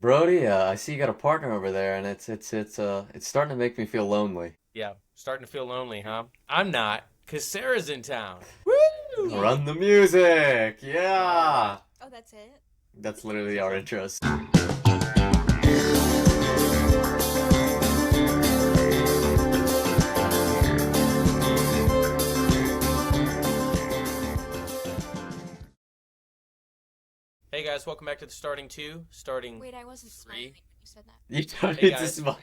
Brody, I see you got a partner over there, and it's starting to make me feel lonely. Yeah, starting to feel lonely, huh? I'm not, because Sarah's in town. Woo! Yay. Run the music! All right. Yeah! Oh, that's it? That's literally our intros. Hey guys, welcome back to the starting two. Starting. Wait, I wasn't three. smiling when you said that. You don't Hey, need to guys. smile.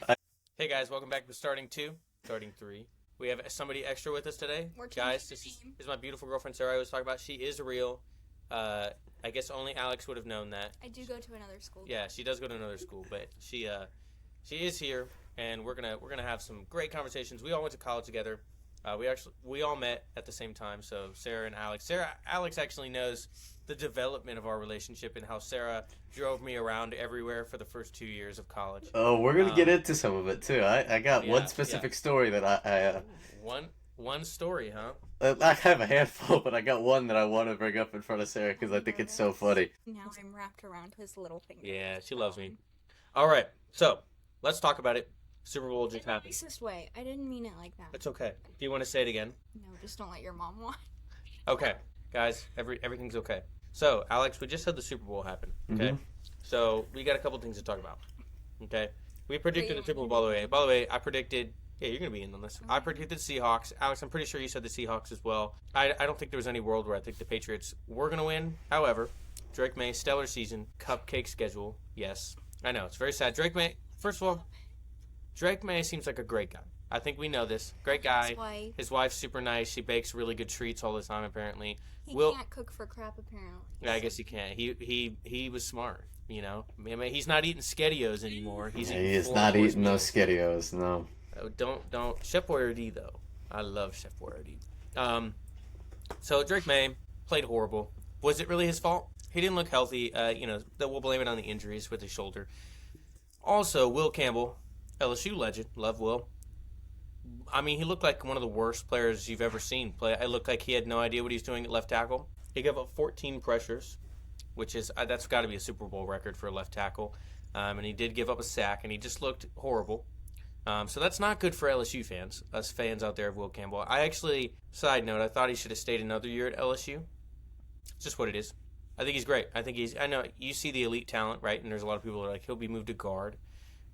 Hey guys, welcome back to starting two. Starting three. We have somebody extra with us today. We're changing Guys, the this name. is my beautiful girlfriend Sarah I was talking about. She is real. I guess only Alex would have known that. I do go to another school. Yeah, she does go to another school, but she is here, and we're gonna have some great conversations. We all went to college together. We all met at the same time. So Sarah and Alex actually knows the development of our relationship and how Sarah drove me around everywhere for the first 2 years of college. Oh, we're gonna get into some of it too. I got Yeah, one specific story that One story, huh? I have a handful, but I got one that I want to bring up in front of Sarah because I think it's so funny. Now I'm wrapped around his little finger. Yeah, she loves me. All right, so let's talk about it. Super Bowl just In the happened. nicest way. I didn't mean it like that. It's okay. If you want to say it again. No, just don't let your mom watch. Okay, guys, everything's okay. So, Alex, we just had the Super Bowl happen. Okay, so we got a couple things to talk about. Okay, we predicted the Super Bowl. By the way, I predicted. Yeah, you're gonna be in on this. I predicted Seahawks. Alex, I'm pretty sure you said the Seahawks as well. I don't think there was any world where I think the Patriots were gonna win. However, Drake Maye, stellar season, cupcake schedule. Yes, I know it's very sad. Drake Maye. First of all, Drake Maye seems like a great guy. I think we know this. Great guy. His wife's super nice. She bakes really good treats all the time, apparently. He can't cook for crap, apparently. Yeah, I guess he can't. He was smart, you know. I mean, he's not eating SpaghettiOs anymore. He is not eating those SpaghettiOs, no. Don't. Chef Boyardee, though. I love Chef Boyardee. So Drake Maye played horrible. Was it really his fault? He didn't look healthy. We'll blame it on the injuries with his shoulder. Also, Will Campbell, LSU legend. Love Will. I mean, he looked like one of the worst players you've ever seen play. It looked like he had no idea what he was doing at left tackle. He gave up 14 pressures, which is that's got to be a Super Bowl record for a left tackle. And he did give up a sack, and he just looked horrible. So that's not good for LSU fans, us fans out there of Will Campbell. I actually, side note, I thought he should have stayed another year at LSU. It's just what it is. I think he's great. I know you see the elite talent, right? And there's a lot of people who are like, he'll be moved to guard.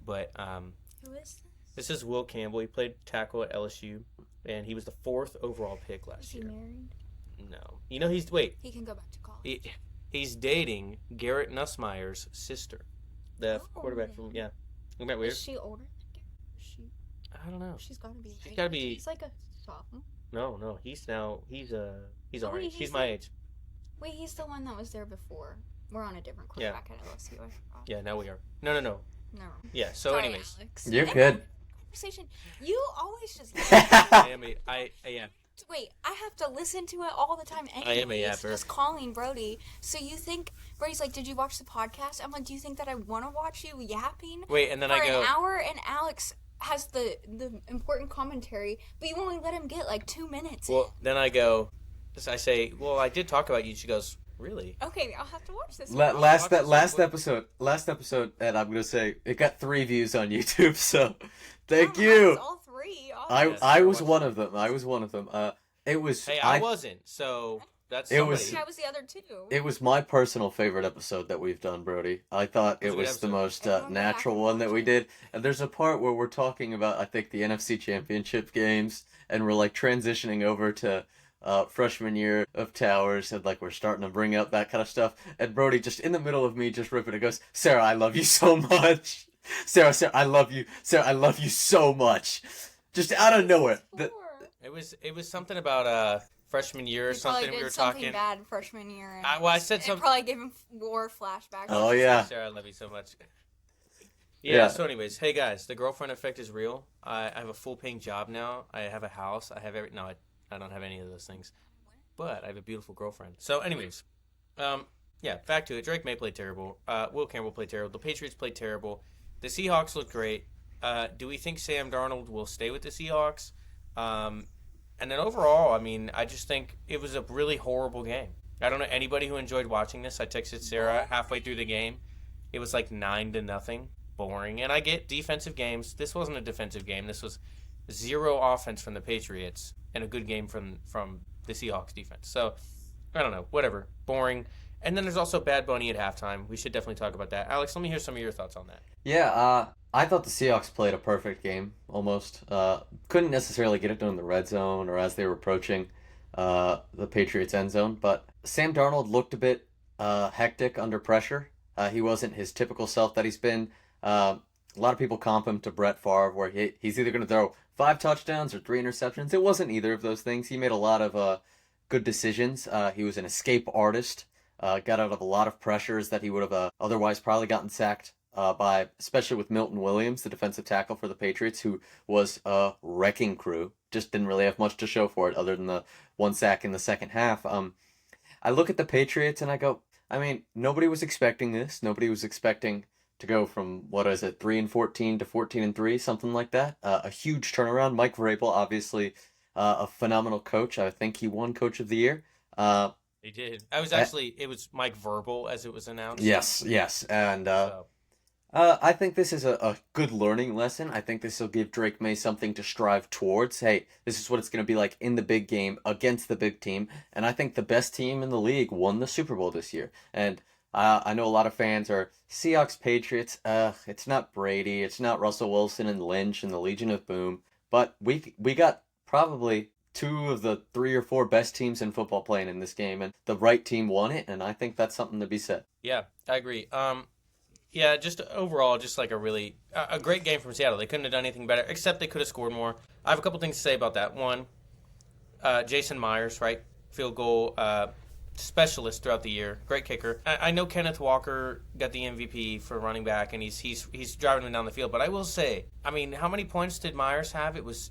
But Who is this? this is Will Campbell. He played tackle at LSU, and he was the 4th overall pick last Is he year. married? No. You know, He can go back to college. he's dating Garrett Nussmeier's sister, the quarterback from, yeah. Isn't that weird? Is she older than Garrett? I don't know. She's got to be. She's gotta be- He's like a sophomore. No, he's our Oh, age. wait, He's my age. Wait, he's the one that was there before. We're on a different Yeah. quarterback at LSU. I forgot. Yeah, now we are. No. No. Yeah, so Sorry, anyways. Alex. You're End good. the Conversation. You always just. Wait, I have to listen to it all the time. I am a anyways, yapper. Just calling Brody. So you think Brody's like, did you watch the podcast? I'm like, do you think that I want to watch you yapping Wait, and then for I go, an hour? And Alex has the important commentary, but you only let him get like 2 minutes. well, then I go, I say, well, I did talk about you. She goes, really? Okay, I'll have to watch this. Last Watch episode, and I'm gonna say it got 3 views on YouTube. So, thank Oh, you. nice, all three. Yes, I was watched one it. of them. I was one of them. It was. Hey, I wasn't, so that's It somebody. was- I was the other two. It was my personal favorite episode that we've done, Brody. I thought It it was a was good the episode. most I remember natural back one that we watching. did. And there's a part where we're talking about, I think, the NFC Championship games, and we're like transitioning over to freshman year of Towers, and like we're starting to bring up that kind of stuff. And Brody, just in the middle of me, just ripping it, goes, "Sarah, I love you so much. Sarah, I love you. Sarah, I love you so much." Just out of nowhere. It was something about freshman year or something. We were something talking. bad freshman year. And I said it something. probably gave him war flashbacks. Oh yeah. Sarah, I love you so much. Yeah. So anyways, hey guys, the girlfriend effect is real. I have a full paying job now. I have a house. I have I don't have any of those things. But I have a beautiful girlfriend. So anyways, back to it. Drake Maye played terrible. Will Campbell played terrible. The Patriots played terrible. The Seahawks looked great. Do we think Sam Darnold will stay with the Seahawks? And then overall, I mean, I just think it was a really horrible game. I don't know anybody who enjoyed watching this. I texted Sarah halfway through the game. It was like 9-0, boring. And I get defensive games. This wasn't a defensive game. This was 0 offense from the Patriots and a good game from the Seahawks defense. So I don't know, whatever, boring. And then there's also Bad Bunny at halftime. We should definitely talk about that. Alex, let me hear some of your thoughts on that. Yeah, I thought the Seahawks played a perfect game, almost. Couldn't necessarily get it done in the red zone or as they were approaching the Patriots end zone, but Sam Darnold looked a bit hectic under pressure. He wasn't his typical self that he's been. A lot of people comp him to Brett Favre, where he's either going to throw 5 touchdowns or 3 interceptions. It wasn't either of those things. He made a lot of good decisions. He was an escape artist. Got out of a lot of pressures that he would have otherwise probably gotten sacked by, especially with Milton Williams, the defensive tackle for the Patriots, who was a wrecking crew. Just didn't really have much to show for it other than the 1 sack in the second half. I look at the Patriots and I go, I mean, nobody was expecting this. Nobody was expecting to go from, 3-14 to 14-3, something like that. A huge turnaround. Mike Vrabel, obviously a phenomenal coach. I think he won Coach of the Year. He did. It was Mike Verbal as it was announced. Yes. And I think this is a good learning lesson. I think this will give Drake Maye something to strive towards. Hey, this is what it's going to be like in the big game against the big team. And I think the best team in the league won the Super Bowl this year. And I know a lot of fans are Seahawks Patriots. It's not Brady. It's not Russell Wilson and Lynch and the Legion of Boom. But we got probably 2 of the 3 or 4 best teams in football playing in this game, and the right team won it, and I think that's something to be said. Yeah, I agree. Yeah, just overall, just like a great game from Seattle. They couldn't have done anything better, except they could have scored more. I have a couple things to say about that. One, Jason Myers, right? Field goal specialist throughout the year. Great kicker. I know Kenneth Walker got the MVP for running back, and he's driving him down the field. But I will say, I mean, how many points did Myers have? It was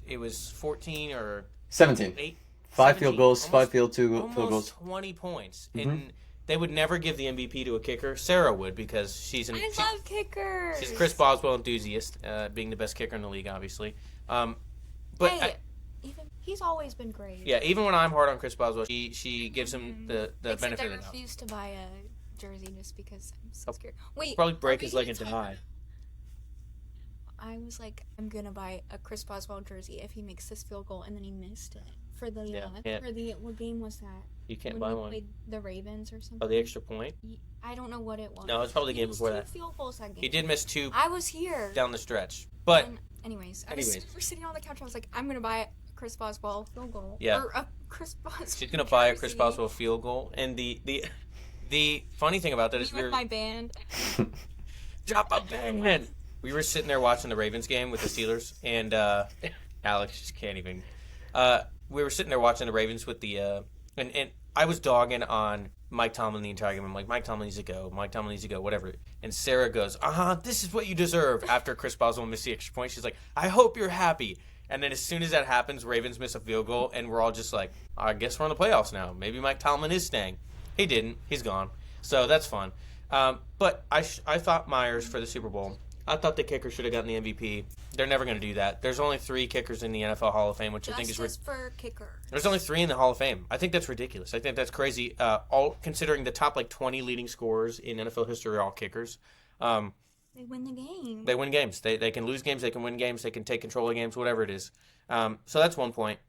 14 or 17. 8? 5 17. field goals, Almost- 5 field field goals. Almost 20 points. And they would never give the MVP to a kicker. Sarah would, because she's I love kickers. she's a Chris Boswell enthusiast, being the best kicker in the league, obviously. But Hey, he's always been great. yeah, even when I'm hard on Chris Boswell, she gives him the Except benefit I of the doubt. refuse to buy a jersey just because I'm so scared. Wait, Probably break are we his leg gonna and talk- die. I was like, I'm gonna buy a Chris Boswell jersey if he makes this field goal, and then he missed it for the can't. what game was that? You can't When buy he one. played the Ravens or something. Oh, the extra point? I don't know what it was. No, it's probably the game missed before 2 that. field goals that game. He did miss 2 I was here. down the stretch. But Anyways, Anyways. we're sitting on the couch. I was like, I'm gonna buy a Chris Boswell field goal. Yeah. Or a Chris Boswell. she's going to buy a Chris jersey. Boswell field goal. And the funny thing about that is Me with my band. Drop a bang. We were sitting there watching the Ravens game with the Steelers, and Alex just can't even. We were sitting there watching the Ravens with the and I was dogging on Mike Tomlin the entire game. I'm like, Mike Tomlin needs to go. Mike Tomlin needs to go. Whatever. And Sarah goes, this is what you deserve. After Chris Boswell missed the extra point, she's like, I hope you're happy. And then as soon as that happens, Ravens miss a field goal, and we're all just like, I guess we're in the playoffs now. Maybe Mike Tomlin is staying. He didn't. He's gone. So that's fun. But I thought Myers for the Super Bowl. I thought the kicker should have gotten the MVP. They're never going to do that. There's only 3 kickers in the NFL Hall of Fame, which I think is Justice for kicker. There's only 3 in the Hall of Fame. I think that's ridiculous. I think that's crazy. All considering the top 20 leading scorers in NFL history are all kickers. They win the game. They win games. They can lose games. They can win games. They can take control of games. Whatever it is. So that's one point.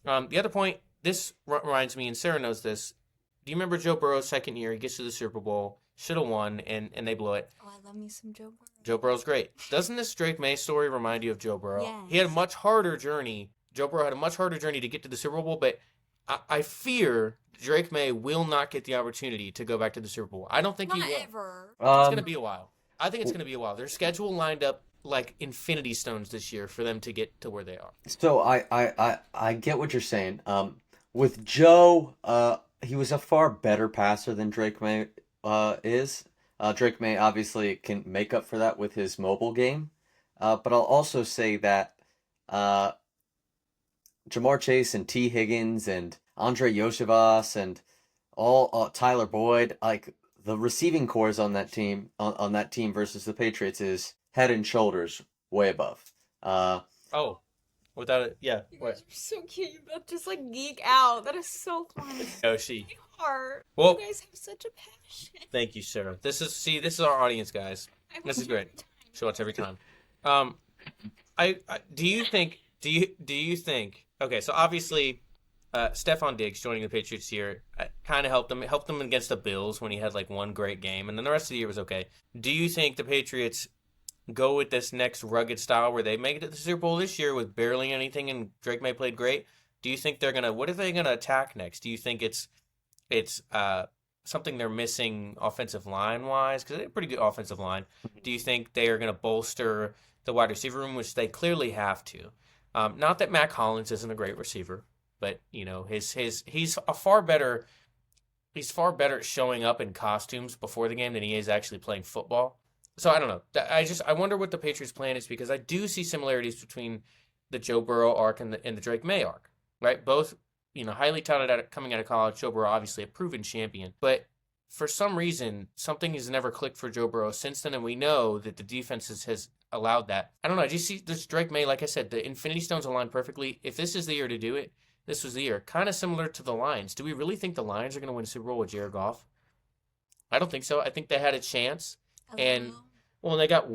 The other point. This reminds me, and Sarah knows this. Do you remember Joe Burrow's second year? He gets to the Super Bowl, should have won, and they blow it. Oh, I love me some Joe Burrow. Joe Burrow's great. Doesn't this Drake Maye story remind you of Joe Burrow? Yes. He had a much harder journey. Joe Burrow had a much harder journey to get to the Super Bowl, but I fear Drake Maye will not get the opportunity to go back to the Super Bowl. I don't think he Not will. ever. It's going to be a while. I think it's going to be a while. Their schedule lined up like infinity stones this year for them to get to where they are. So I get what you're saying. With Joe, he was a far better passer than Drake Maye is. Drake Maye obviously can make up for that with his mobile game. But I'll also say that Jamar Chase and T. Higgins and Andre Yoshivas and all Tyler Boyd, like the receiving cores on that team versus the Patriots is head and shoulders way above. Without it, yeah. You guys are so cute. You both just geek out. That is so funny. Yoshi. heart. Well, You guys have such a passion. thank you, Sarah. This is our audience, guys. This is great. She watches every time. Do you think? Okay, so obviously, Stephon Diggs joining the Patriots here kind of helped them against the Bills when he had like one great game, and then the rest of the year was okay. Do you think the Patriots go with this next rugged style where they make it to the Super Bowl this year with barely anything, and Drake Maye played great? Do you think what are they gonna attack next? Do you think it's something they're missing offensive line wise, because they have a pretty good offensive line? Do you think they are going to bolster the wide receiver room, which they clearly have to? Not that Mac Hollins isn't a great receiver, but he's far better at showing up in costumes before the game than he is actually playing football. So I don't know. I wonder what the Patriots' plan is, because I do see similarities between the Joe Burrow arc and the Drake Maye arc, right? Both highly talented coming out of college. Joe Burrow, obviously a proven champion. But for some reason, something has never clicked for Joe Burrow since then, and we know that the defense has allowed that. I don't know. Do you see this Drake Maye? Like I said, the Infinity Stones align perfectly. If this is the year to do it, this was the year. Kind of similar to the Lions. Do we really think the Lions are going to win a Super Bowl with Jared Goff? I don't think so. I think they had a chance. And, well, they got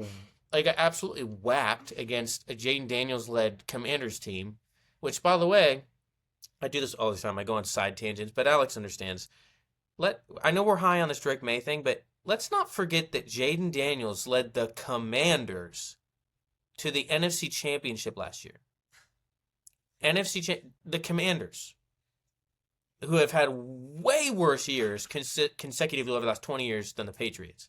absolutely whacked against a Jayden Daniels-led Commanders team, which, by the way, I do this all the time. I go on side tangents, but Alex understands. I know we're high on this Drake Maye thing, but let's not forget that Jayden Daniels led the Commanders to the NFC Championship last year. The Commanders, who have had way worse years consecutively over the last 20 years than the Patriots.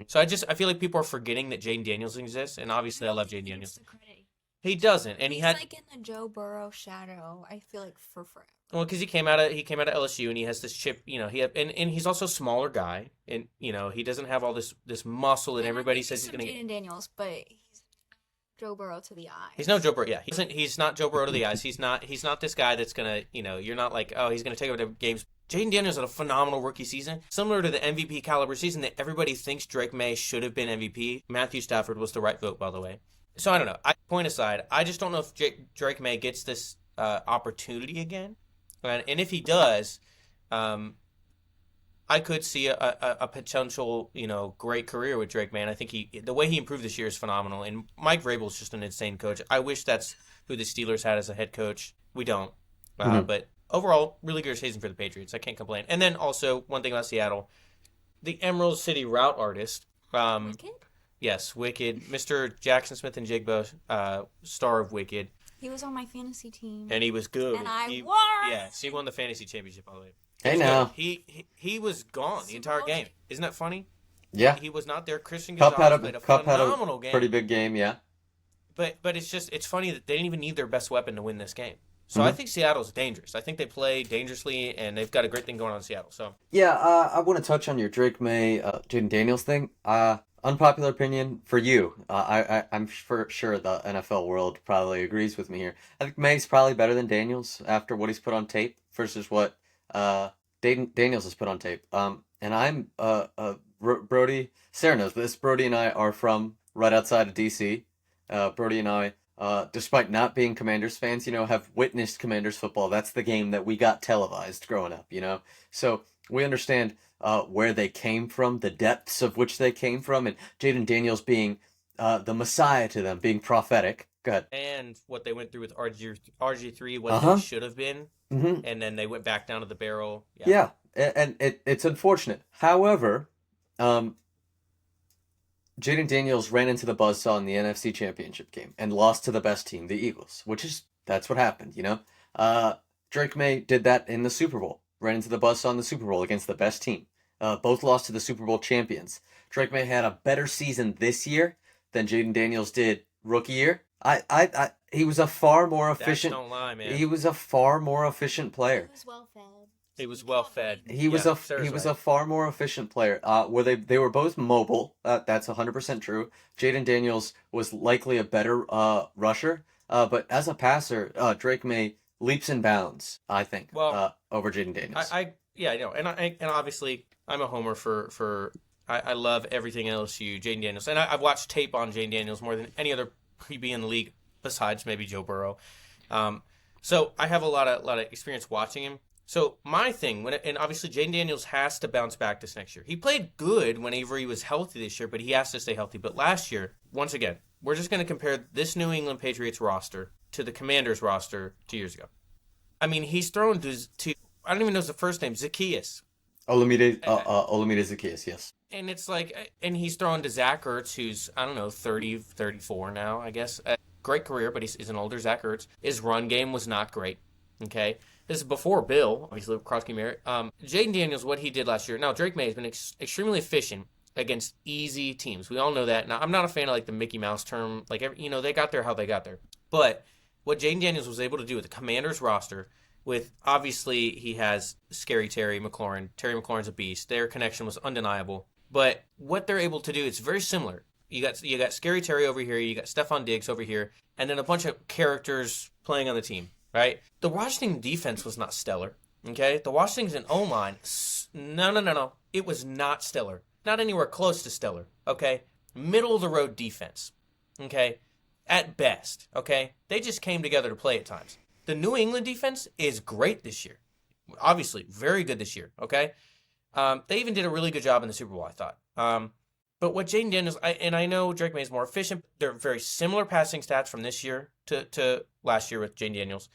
So I feel like people are forgetting that Jayden Daniels exists, and obviously I love Jayden Daniels. He doesn't, and he's like in the Joe Burrow shadow. I feel like for forever. Well, because he came out of LSU, and he has this chip. And he's also a smaller guy, and he doesn't have all this muscle that everybody says he's going to get. Jayden Daniels, but he's Joe Burrow to the eyes. He's no Joe Burrow. Yeah, he's not Joe Burrow to the eyes. He's not this guy that's gonna. You're not like, oh, he's gonna take over the games. Jayden Daniels had a phenomenal rookie season, similar to the MVP caliber season that everybody thinks Drake Maye should have been MVP. Matthew Stafford was the right vote, by the way. So I don't know. Point aside, I just don't know if Drake Maye gets this opportunity again, and if he does, I could see a potential great career with Drake Maye. And I think the way he improved this year is phenomenal. And Mike Vrabel's just an insane coach. I wish that's who the Steelers had as a head coach. We don't, but overall, really good season for the Patriots. I can't complain. And then also one thing about Seattle, the Emerald City route artist. Wicked? Yes, Wicked. Mr. Jackson Smith and Jigba, star of Wicked. He was on my fantasy team. And he was good. And I won! Yes, he won the fantasy championship, by the way. Hey, now. He was gone the entire game. Isn't that funny? Yeah. He was not there. Christian Cup Gonzalez played a phenomenal game. Pretty big game, yeah. But it's funny that they didn't even need their best weapon to win this game. So I think Seattle's dangerous. I think they play dangerously, and they've got a great thing going on in Seattle. So yeah, I want to touch on your Drake Maye, Jayden Daniels thing. Unpopular opinion for you. I'm for sure the NFL world probably agrees with me here. I think Maye's probably better than Daniels after what he's put on tape versus what Daniels has put on tape. And I'm Brody. Sarah knows this. Brody and I are from right outside of DC. Brody and I, despite not being Commanders fans, have witnessed Commanders football. That's the game that we got televised growing up. So we understand where they came from, the depths of which they came from, and Jayden Daniels being the Messiah to them, being prophetic. Go ahead. And what they went through with RG3, what they should have been, and then they went back down to the barrel. Yeah, and it's unfortunate. However, Jayden Daniels ran into the buzzsaw in the NFC Championship game and lost to the best team, the Eagles, that's what happened, Drake Maye did that in the Super Bowl, ran into the buzzsaw in the Super Bowl against the best team. Both lost to the Super Bowl champions. Drake Maye had a better season this year than Jayden Daniels did rookie year. He was a far more efficient. Don't lie, man. He was a far more efficient player. He was well fed. He was well fed. He was a far more efficient player. Where they were both mobile. That's 100% true. Jayden Daniels was likely a better rusher. But as a passer, Drake Maye leaps and bounds, I think, over Jayden Daniels. I know, and obviously I'm a homer for I love everything LSU, Jayden Daniels, and I've watched tape on Jayden Daniels more than any other QB in the league besides maybe Joe Burrow. So I have a lot of experience watching him. So my thing, and obviously Jayden Daniels has to bounce back this next year. He played good whenever he was healthy this year, but he has to stay healthy. But last year, once again, we're just going to compare this New England Patriots roster to the Commanders roster 2 years ago. I mean, he's thrown to I don't even know his first name, Zacchaeus. Olamide Zacchaeus, yes. And it's like, and he's thrown to Zach Ertz, who's, I don't know, 30, 34 now, I guess. Great career, but he's an older Zach Ertz. His run game was not great. Okay. This is before Bill, obviously, Cross Game Merritt. Jayden Daniels, what he did last year. Now, Drake Maye has been extremely efficient against easy teams. We all know that. Now, I'm not a fan of like the Mickey Mouse term. Like, they got there how they got there. But what Jayden Daniels was able to do with the Commanders roster, with obviously he has scary Terry McLaurin. Terry McLaurin's a beast. Their connection was undeniable. But what they're able to do, it's very similar. You got Scary Terry over here, you got Stephon Diggs over here, and then a bunch of characters playing on the team, right? The Washington defense was not stellar, okay? The Washington O-line, no. It was not stellar. Not anywhere close to stellar, okay? Middle of the road defense, okay? At best, okay? They just came together to play at times. The New England defense is great this year. Obviously, very good this year, okay? They even did a really good job in the Super Bowl, I thought. But what Jayden Daniels, I know Drake Maye is more efficient. They're very similar passing stats from this year to last year with Jayden Daniels.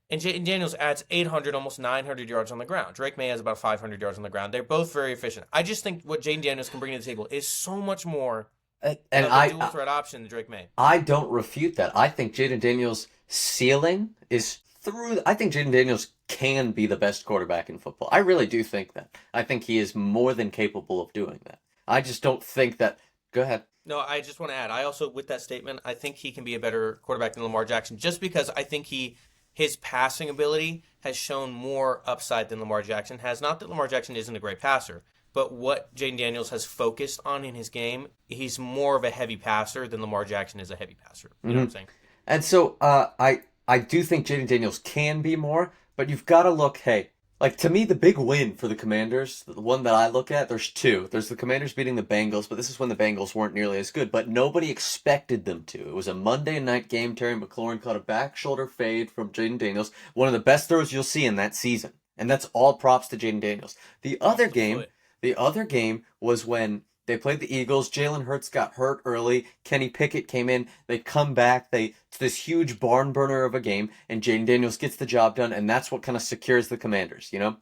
And Jayden Daniels adds 800, almost 900 yards on the ground. Drake Maye has about 500 yards on the ground. They're both very efficient. I just think what Jayden Daniels can bring to the table is so much more And of a dual threat option than Drake Maye. I don't refute that. I think Jayden Daniels' ceiling is through. I think Jayden Daniels can be the best quarterback in football. I really do think that. I think he is more than capable of doing that. I just don't think that. Go ahead. No, I just want to add, I also, with that statement, I think he can be a better quarterback than Lamar Jackson, just because I think his passing ability has shown more upside than Lamar Jackson has. Not that Lamar Jackson isn't a great passer, but what Jayden Daniels has focused on in his game, he's more of a heavy passer than Lamar Jackson is a heavy passer. You know what I'm saying? And so I do think Jayden Daniels can be more, but you've got to look, hey, like to me, the big win for the Commanders, the one that I look at, there's two. There's the Commanders beating the Bengals, but this is when the Bengals weren't nearly as good, but nobody expected them to. It was a Monday night game. Terry McLaurin caught a back shoulder fade from Jayden Daniels, one of the best throws you'll see in that season. And that's all props to Jayden Daniels. The other game was when they played the Eagles. Jalen Hurts got hurt early. Kenny Pickett came in. They come back. It's this huge barn burner of a game, and Jayden Daniels gets the job done, and that's what kind of secures the Commanders, you know?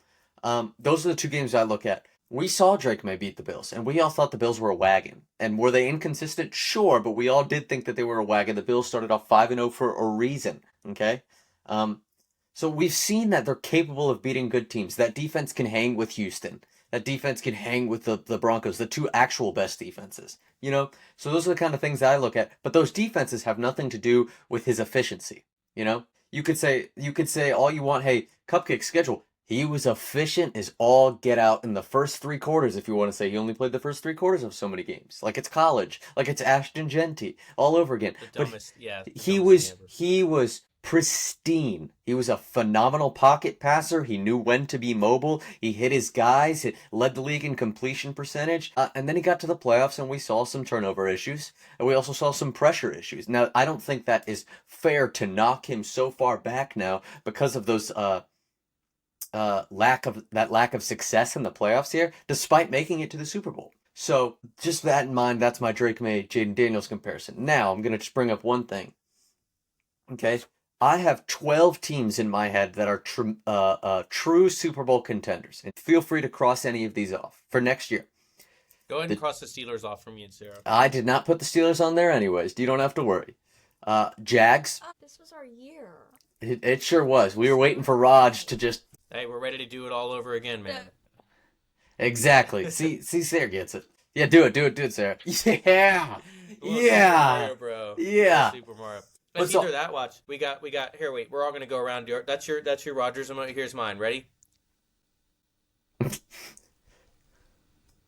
Those are the two games I look at. We saw Drake Maye beat the Bills, and we all thought the Bills were a wagon. And were they inconsistent? Sure, but we all did think that they were a wagon. The Bills started off 5-0 for a reason, okay? So we've seen that they're capable of beating good teams. That defense can hang with Houston. That defense can hang with the Broncos, the two actual best defenses. You know? So those are the kind of things that I look at. But those defenses have nothing to do with his efficiency. You know? You could say all you want, hey, Cupcake's schedule. He was efficient as all get out in the first 3 quarters, if you want to say he only played the first 3 quarters of so many games. Like it's college. Like it's Ashton Genty. All over again. The dumbest, He was pristine. He was a phenomenal pocket passer. He knew when to be mobile. He hit his guys. It led the league in completion percentage. And then he got to the playoffs and we saw some turnover issues. And we also saw some pressure issues. Now, I don't think that is fair to knock him so far back now because of those lack of success in the playoffs here, despite making it to the Super Bowl. So just that in mind, that's my Drake Maye, Jayden Daniels comparison. Now, I'm going to just bring up one thing. Okay? I have 12 teams in my head that are true Super Bowl contenders. And feel free to cross any of these off for next year. Go ahead and cross the Steelers off from me and Sarah. I did not put the Steelers on there anyways. You don't have to worry. Jags. This was our year. It sure was. We were waiting for Raj to just... Hey, we're ready to do it all over again, man. Exactly. See, Sarah gets it. Yeah, do it, Sarah. Yeah. Super Mario, bro. Yeah. Super Mario. Let's either that. Watch. We got. Here, wait. We're all gonna go around. That's your Rogers emote. Here's mine. Ready?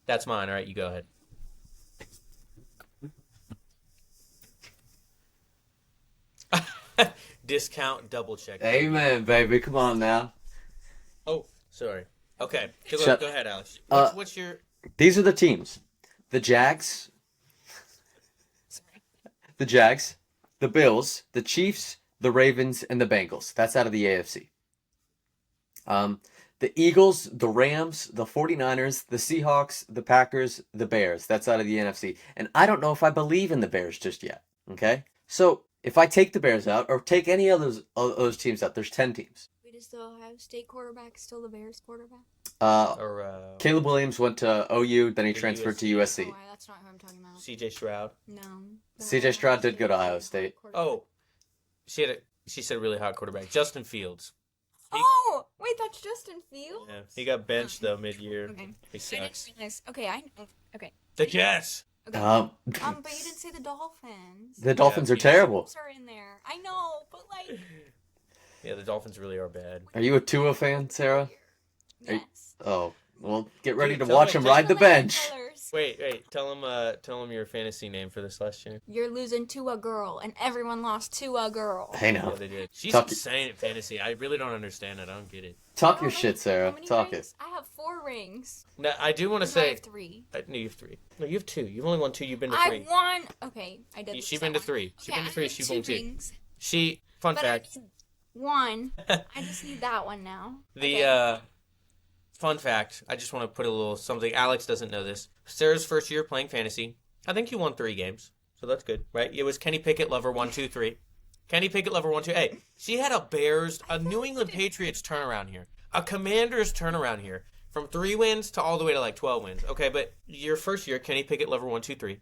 That's mine. All right, you go ahead. Discount double check. Amen, baby. Come on now. Oh, sorry. Okay. Go ahead, Alex. What's your? These are the teams: the Jags, the Bills, the Chiefs, the Ravens, and the Bengals. That's out of the AFC. the Eagles, the Rams, the 49ers, the Seahawks, the Packers, the Bears. That's out of the NFC. And I don't know if I believe in the Bears just yet. Okay? So if I take the Bears out or take any of those teams out, there's 10 teams. Wait, is the Ohio State quarterback still the Bears quarterback? Caleb Williams went to OU, then he transferred to USC. Oh, that's not who I'm talking about. C.J. Stroud. No. C.J. Stroud did go to Ohio State. Oh, she said a really hot quarterback. Justin Fields. Oh, wait, that's Justin Fields? Yeah, he got benched though mid-year. Okay. He sucks. Okay, okay. The Jets. Okay. But you didn't say the Dolphins. The Dolphins are terrible. The are in there. I know, but like. Yeah, the Dolphins really are bad. Are you a Tua fan, Sarah? Yes. Oh, well, get ready to tell watch me- him tell ride the bench. Wait. Tell him your fantasy name for this last year. You're losing to a girl, and everyone lost to a girl. I know. Yeah, they did. She's Talk- insane at fantasy. I really don't understand it. I don't get it. Talk your shit, Sarah. How many Talk rings? it. I have 4 rings. Now, I do want to No, I say. have 3. No, you have 3. No, you have 2. You've only won 2. You've been to 3. I won. Okay, I did. She's that been to one. 3. She's Okay, been to I 3. need She's 2 won 2. rings. Fun But fact. I need 1. I just need that one now. Fun fact. I just want to put a little something. Alex doesn't know this. Sarah's first year playing fantasy. I think you won 3 games, so that's good, right? It was Kenny Pickett, lover 1, 2, 3. Kenny Pickett, lover 1, 2. Hey, she had a New England Patriots turnaround here, a Commanders turnaround here, from 3 wins to all the way to like 12 wins. Okay, but your first year, Kenny Pickett, lover 1, 2, 3.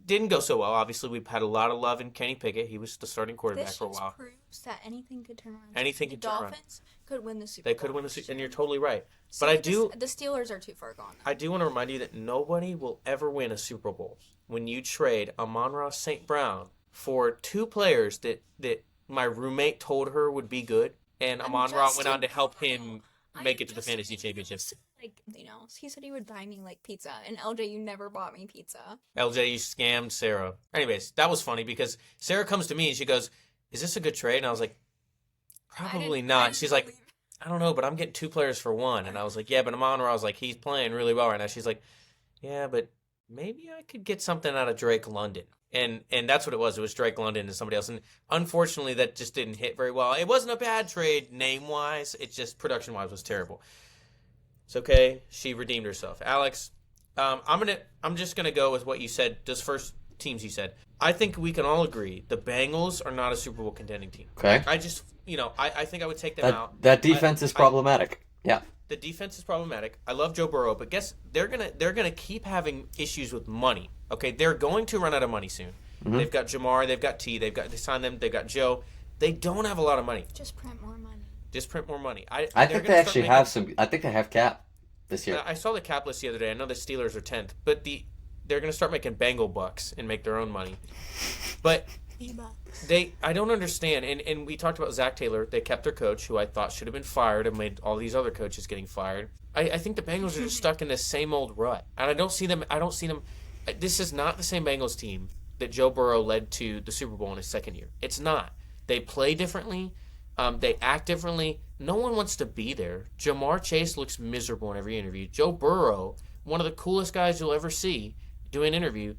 Didn't go so well. Obviously, we've had a lot of love in Kenny Pickett. He was the starting quarterback This for a just while. proves that anything could turn around. Anything The could turn around. Dolphins could win the Super They Bowl. could win the Super, and you're totally right. So But I the- do. The Steelers are too far gone. I do want to remind you that nobody will ever win a Super Bowl when you trade Amon-Ra St. Brown for 2 players that my roommate told her would be good, and Amon-Ra went on to help him make it to the fantasy championships. Like, he said he would buy me like pizza, and LJ, you never bought me pizza. LJ, you scammed Sarah. Anyways, that was funny because Sarah comes to me and she goes, "Is this a good trade?" And I was like, "Probably not." She's like, "I don't know, but I'm getting 2 players for 1." And I was like, "Yeah, but Amon-Ra," I was like, "He's playing really well right now." She's like, "Yeah, but maybe I could get something out of Drake London." And that's what it was. It was Drake London and somebody else. And unfortunately, that just didn't hit very well. It wasn't a bad trade name-wise. It just production-wise was terrible. It's okay. She redeemed herself. Alex, I'm just gonna go with what you said. Those first teams you said. I think we can all agree the Bengals are not a Super Bowl contending team. Okay. I just, I think I would take them out. That defense is problematic. Yeah. The defense is problematic. I love Joe Burrow, but guess they're gonna keep having issues with money. Okay, they're going to run out of money soon. Mm-hmm. They've got Jamar, they've got T, they signed them, they've got Joe. They don't have a lot of money. Just print more money. Just print more money. I think they actually have some. I think they have cap this year. I saw the cap list the other day. I know the Steelers are 10th, but they're going to start making Bengal bucks and make their own money. But I don't understand. And we talked about Zach Taylor. They kept their coach, who I thought should have been fired, and made all these other coaches getting fired. I think the Bengals are just stuck in this same old rut, and I don't see them. This is not the same Bengals team that Joe Burrow led to the Super Bowl in his second year. It's not. They play differently. They act differently. No one wants to be there. Jamar Chase looks miserable in every interview. Joe Burrow, one of the coolest guys you'll ever see do an interview,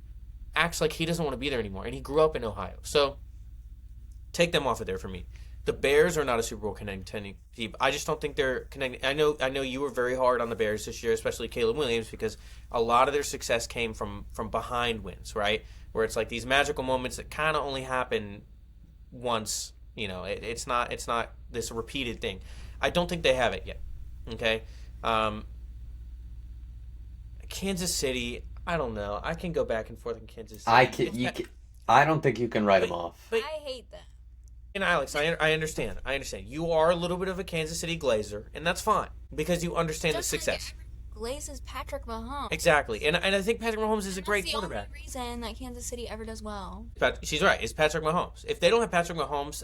acts like he doesn't want to be there anymore. And he grew up in Ohio. So take them off of there for me. The Bears are not a Super Bowl contending team. I just don't think they're connecting. I know you were very hard on the Bears this year, especially Caleb Williams, because a lot of their success came from behind wins, right? Where it's like these magical moments that kind of only happen once. It's not this repeated thing. I don't think they have it yet. Okay, Kansas City. I don't know. I can go back and forth in Kansas City. I don't think you can write them off. I hate them. And Alex, I understand. You are a little bit of a Kansas City Glazer, and that's fine because you understand the success. Glaze is Patrick Mahomes. Exactly, and I think Patrick Mahomes is a great quarterback. That's the only reason that Kansas City ever does well. She's right. It's Patrick Mahomes. If they don't have Patrick Mahomes,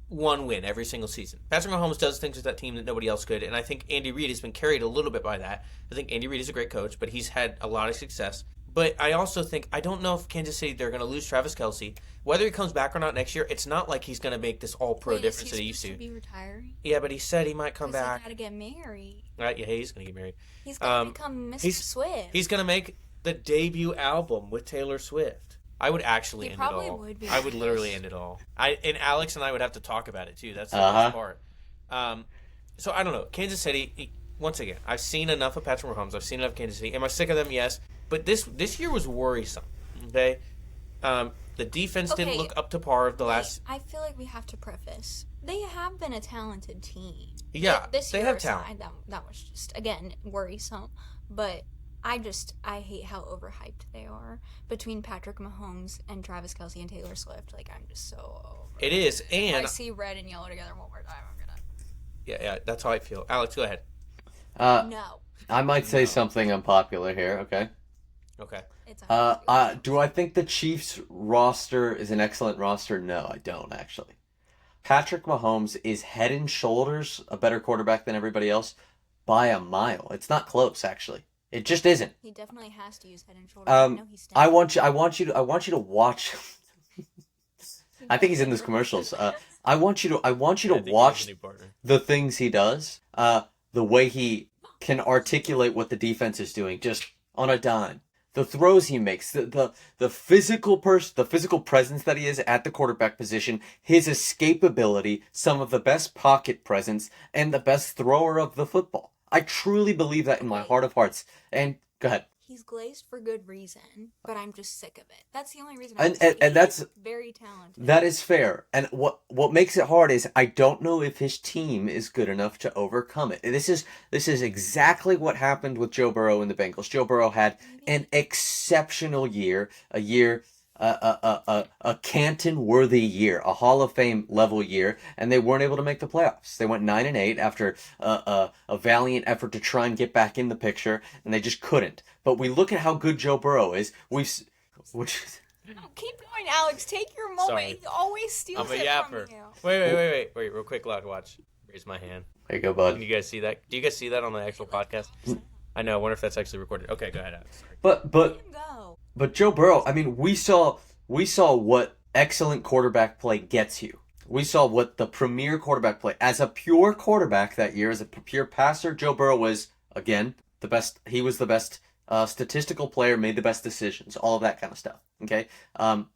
1 win every single season. Patrick Mahomes does things with that team that nobody else could, and I think Andy Reid has been carried a little bit by that. I think Andy Reid is a great coach, but he's had a lot of success. But I also think, I don't know if Kansas City, they're going to lose Travis Kelce. Whether he comes back or not next year, it's not like he's going to make this all-pro difference that he used to. Is he supposed to be retiring? Yeah, but he said he might come back. He's got to get married. Right? Yeah, he's going to get married. He's going to become Mr. Swift. He's going to make the debut album with Taylor Swift. I would actually end it all. Would be I would literally end it all. And Alex and I would have to talk about it too. That's the best part. So I don't know. Kansas City. Once again, I've seen enough of Patrick Mahomes. I've seen enough of Kansas City. Am I sick of them? Yes. But this year was worrisome. Okay. The defense didn't look up to par of the last. I feel like we have to preface they have been a talented team. Yeah, this they year have aside, talent. That was just again worrisome. But I hate how overhyped they are between Patrick Mahomes and Travis Kelce and Taylor Swift. Like I'm just so over. It is, If I and see red and yellow together one more time, I'm gonna. yeah, that's how I feel. Alex, go ahead. No. I might say something unpopular here. Okay. Okay. It's Do I think the Chiefs roster is an excellent roster? No, I don't actually. Patrick Mahomes is head and shoulders a better quarterback than everybody else by a mile. It's not close, actually. It just isn't. He definitely has to use head and shoulders. I know he's I want you to watch. I think he's in those commercials. I want you to watch the things he does. The way he can articulate what the defense is doing, just on a dime. The throws he makes, the physical presence that he is at the quarterback position, his escapability, some of the best pocket presence, and the best thrower of the football. I truly believe that in my heart of hearts. And go ahead. He's glazed for good reason, but I'm just sick of it. That's the only reason. And that's very talented. That is fair. And what makes it hard is I don't know if his team is good enough to overcome it. This is exactly what happened with Joe Burrow and the Bengals. Joe Burrow had an exceptional year, a Canton-worthy year, a Hall of Fame level year, and they weren't able to make the playoffs. They went 9-8 after a valiant effort to try and get back in the picture, and they just couldn't. But we look at how good Joe Burrow is. Keep going, Alex. Take your moment. Sorry. He always steals I'm a it yapper. from you. Wait, real quick, loud watch. Raise my hand. There you go, bud. Can you guys see that? Do you guys see that on the actual podcast? I know. I wonder if that's actually recorded. Okay, go ahead, Alex. Sorry. But Let him go. But Joe Burrow, I mean, we saw what excellent quarterback play gets you. We saw what the premier quarterback play. As a pure quarterback that year, as a pure passer, Joe Burrow was, again, the best. He was the best statistical player, made the best decisions, all of that kind of stuff. Okay? And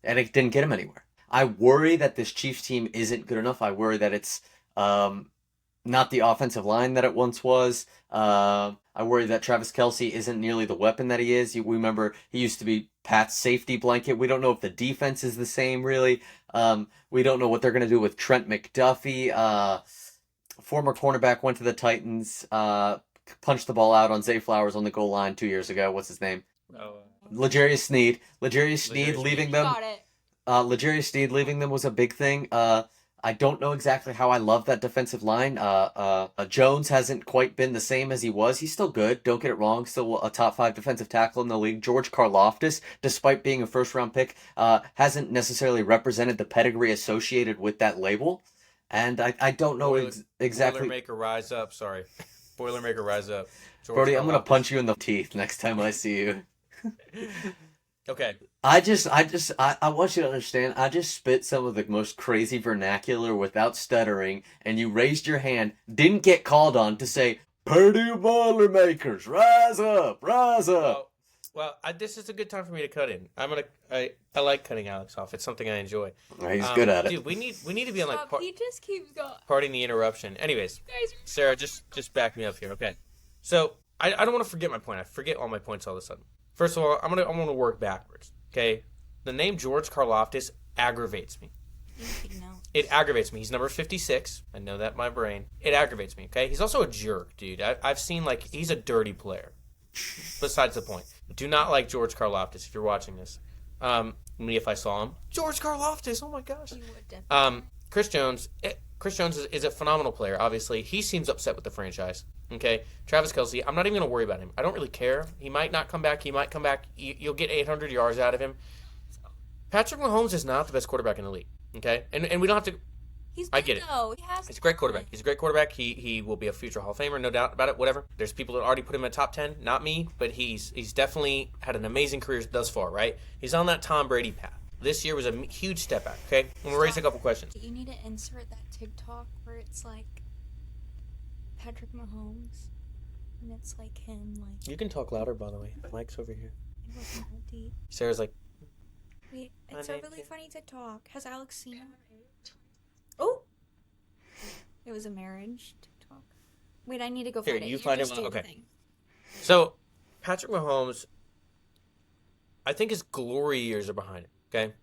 it didn't get him anywhere. I worry that this Chiefs team isn't good enough. I worry that it's not the offensive line that it once was. I worry that Travis Kelce isn't nearly the weapon that he is. We remember he used to be Pat's safety blanket. We don't know if the defense is the same, really. We don't know what they're going to do with Trent McDuffie. Former cornerback, went to the Titans, punched the ball out on Zay Flowers on the goal line 2 years ago. What's his name? L'Jarius Sneed. L'Jarius Sneed leaving them. Got it. L'Jarius Sneed leaving them was a big thing. I don't know exactly how I love that defensive line. Jones hasn't quite been the same as he was. He's still good, don't get it wrong. Still a top 5 defensive tackle in the league. George Karlaftis, despite being a first-round pick, hasn't necessarily represented the pedigree associated with that label. And I don't know exactly... Boilermaker, rise up. Sorry. Boilermaker, rise up. George Brody, I'm going to Karlaftis. punch you in the teeth next time I see you. Okay. I want you to understand, I just spit some of the most crazy vernacular without stuttering, and you raised your hand, didn't get called on to say, Purdue Boilermakers, rise up, rise up. Well, this is a good time for me to cut in. I like cutting Alex off. It's something I enjoy. He's good at it. Dude, we need to be on like He just keeps going. parting the interruption. Anyways, Sarah, just back me up here, okay? So I don't want to forget my point. I forget all my points all of a sudden. First of all, I'm gonna work backwards. Okay, the name George Karlaftis aggravates me. It aggravates me. He's number 56. I know that in my brain. It aggravates me. Okay, he's also a jerk, dude. I've seen he's a dirty player. Besides the point. Do not like George Karlaftis if you're watching this. Me if I saw him. George Karlaftis. Oh my gosh. Chris Jones. Chris Jones is a phenomenal player. Obviously, he seems upset with the franchise. Okay, Travis Kelce, I'm not even going to worry about him. I don't really care. He might not come back. He might come back. You'll get 800 yards out of him. Patrick Mahomes is not the best quarterback in the league. Okay, and we don't have to. I get it. He's a great quarterback. He's a great quarterback. He will be a future Hall of Famer, no doubt about it. Whatever. There's people that already put him in top 10. Not me, but he's definitely had an amazing career thus far. Right? He's on that Tom Brady path. This year was a huge step back. Okay, I'm gonna raise a couple questions. You need to insert that TikTok where it's like Patrick Mahomes, and it's like him, like. You can talk louder, by the way. Mike's over here. It wasn't that deep. Sarah's like. Wait, it's a really funny TikTok. Has Alex seen it? Oh! It was a marriage TikTok. Wait, I need to go Here, find it. you find just it. do the Okay. thing. So, Patrick Mahomes, I think his glory years are behind him. Okay.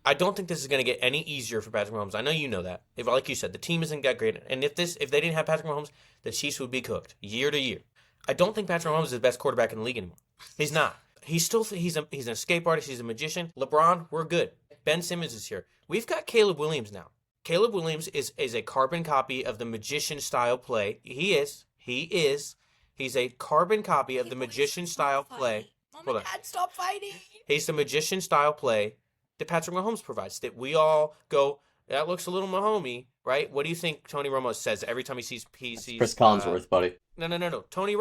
I don't think this is going to get any easier for Patrick Mahomes. I know you know that. If, like you said, the team isn't that great, and if they didn't have Patrick Mahomes, the Chiefs would be cooked year to year. I don't think Patrick Mahomes is the best quarterback in the league anymore. He's not. He's an escape artist. He's a magician. LeBron, we're good. Ben Simmons is here. We've got Caleb Williams now. Caleb Williams is a carbon copy of the magician style play. He is. He's a carbon copy of the magician style play. Mom and Dad, stop fighting. He's the magician style play that Patrick Mahomes provides. That we all go, that looks a little Mahomey, right? What do you think Tony Romo says every time he sees Chris Collinsworth, buddy. No. Tony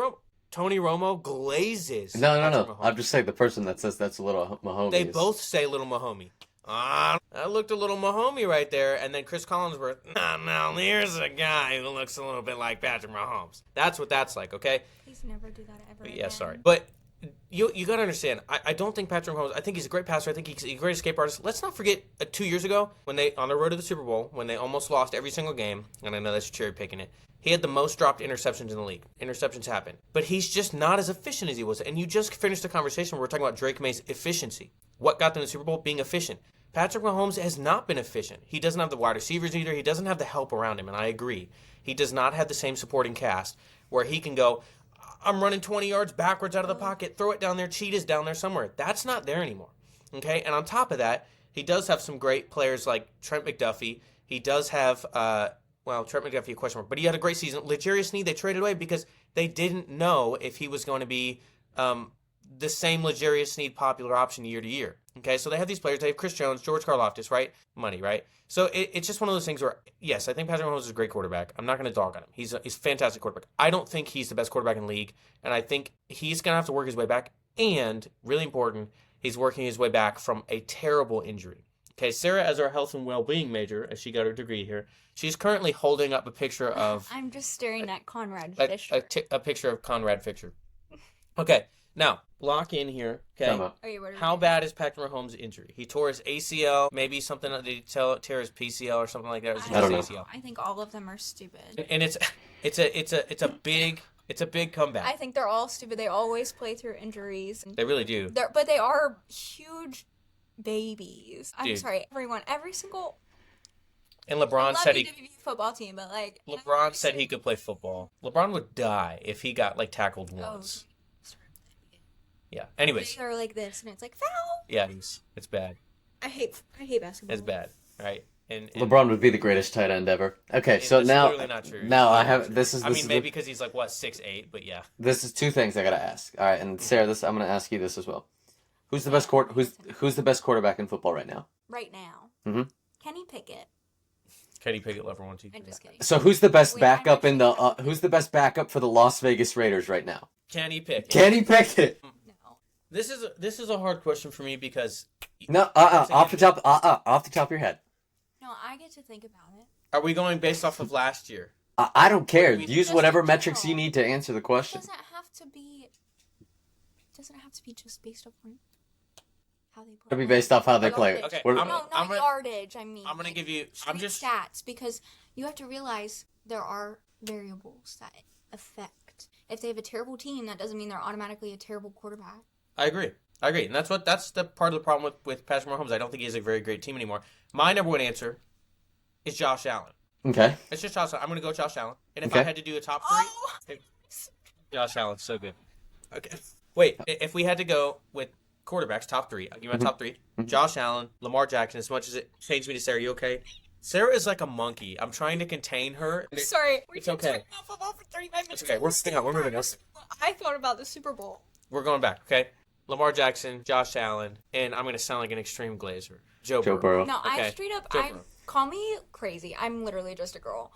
Romo glazes. No. Mahomes. I'm just saying the person that says that's a little Mahomey. They both say little Mahomey. That looked a little Mahomey right there. And then Chris Collinsworth, no, here's a guy who looks a little bit like Patrick Mahomes. That's what that's like, okay? Please never do that ever again. Yeah, sorry. But you got to understand, I don't think Patrick Mahomes, I think he's a great passer. I think he's a great escape artist. Let's not forget 2 years ago, when they, on the road to the Super Bowl, when they almost lost every single game, and I know that's cherry picking it, he had the most dropped interceptions in the league. Interceptions happen. But he's just not as efficient as he was. And you just finished the conversation where we're talking about Drake Maye's efficiency. What got them to the Super Bowl? Being efficient. Patrick Mahomes has not been efficient. He doesn't have the wide receivers either. He doesn't have the help around him, and I agree. He does not have the same supporting cast where he can go, I'm running 20 yards backwards out of the pocket, throw it down there, Cheetah's down there somewhere. That's not there anymore. Okay? And on top of that, he does have some great players like Trent McDuffie. He does have, Trent McDuffie, a question mark, but he had a great season. L'Jarius Sneed, they traded away because they didn't know if he was going to be the same L'Jarius Sneed popular option year to year. Okay, so they have these players. They have Chris Jones, George Karlaftis, right? Money, right? So it's just one of those things where, yes, I think Patrick Mahomes is a great quarterback. I'm not going to dog on him. He's a fantastic quarterback. I don't think he's the best quarterback in the league, and I think he's going to have to work his way back. And, really important, he's working his way back from a terrible injury. Okay, Sarah, as our health and well-being major, as she got her degree here, she's currently holding up a picture of... I'm just staring at Conrad Fisher. A picture of Conrad Fisher. Okay, now, lock in here. Okay, how bad is Patrick Mahomes' injury? He tore his ACL, maybe something, did he tear his PCL or something like that? Or I don't know. ACL? I think all of them are stupid. And it's a big comeback. I think they're all stupid. They always play through injuries. They really do. But they are huge babies. I'm Dude. sorry, everyone. Every single... And LeBron said he... football team, but like... LeBron said he could play football. LeBron would die if he got tackled once. Yeah. Anyways. They're like this, and it's like, foul! Yeah, it's bad. I hate basketball. It's bad, right? And LeBron would be the greatest tight end ever. Okay, so that's now, clearly not true. now I have this is. I This mean, is maybe because he's 6'8", but yeah. This is two things I gotta ask. All right, and Sarah, I'm gonna ask you this as well. Who's the best Who's the best quarterback in football right now? Right now. Mm-hmm. Kenny Pickett. Kenny Pickett, level 1, 2. I'm just kidding. So who's the best backup in the? Who's the best backup for the Las Vegas Raiders right now? Kenny Pickett. Kenny Pickett. No. This is a hard question for me because No, off the top of your head. No, I get to think about it. are we going based off of last year? I don't care. What do we- Use Just whatever in metrics general. you need to answer the It question. doesn't have to be just based upon how they play. It'll be based off how they play. Okay, We're- I'm No, gonna- not I'm gonna- yardage. I mean, I'm gonna give you. I'm straight just. stats, because you have to realize there are variables that affect. If they have a terrible team, that doesn't mean they're automatically a terrible quarterback. I agree, and that's the part of the problem with Patrick Mahomes. I don't think he has a very great team anymore. My number one answer is Josh Allen. Okay. It's just Josh Allen. I'm gonna go Josh Allen. And if Okay. I had to do a top three, Josh Allen's so good. Okay. Wait, if we had to go with quarterbacks, top three. I'll give you my top three. Josh Allen, Lamar Jackson. As much as it changed me to Sarah, you okay? Sarah is like a monkey. I'm trying to contain her. Sorry, It's okay. For 35 minutes. It's okay. We're staying on. We're moving on. I thought about the Super Bowl. We're going back, okay? Lamar Jackson, Josh Allen, and I'm going to sound like an extreme glazer. Joe Burrow. No, Okay. I straight up, Joe Burrow. call me crazy. I'm literally just a girl,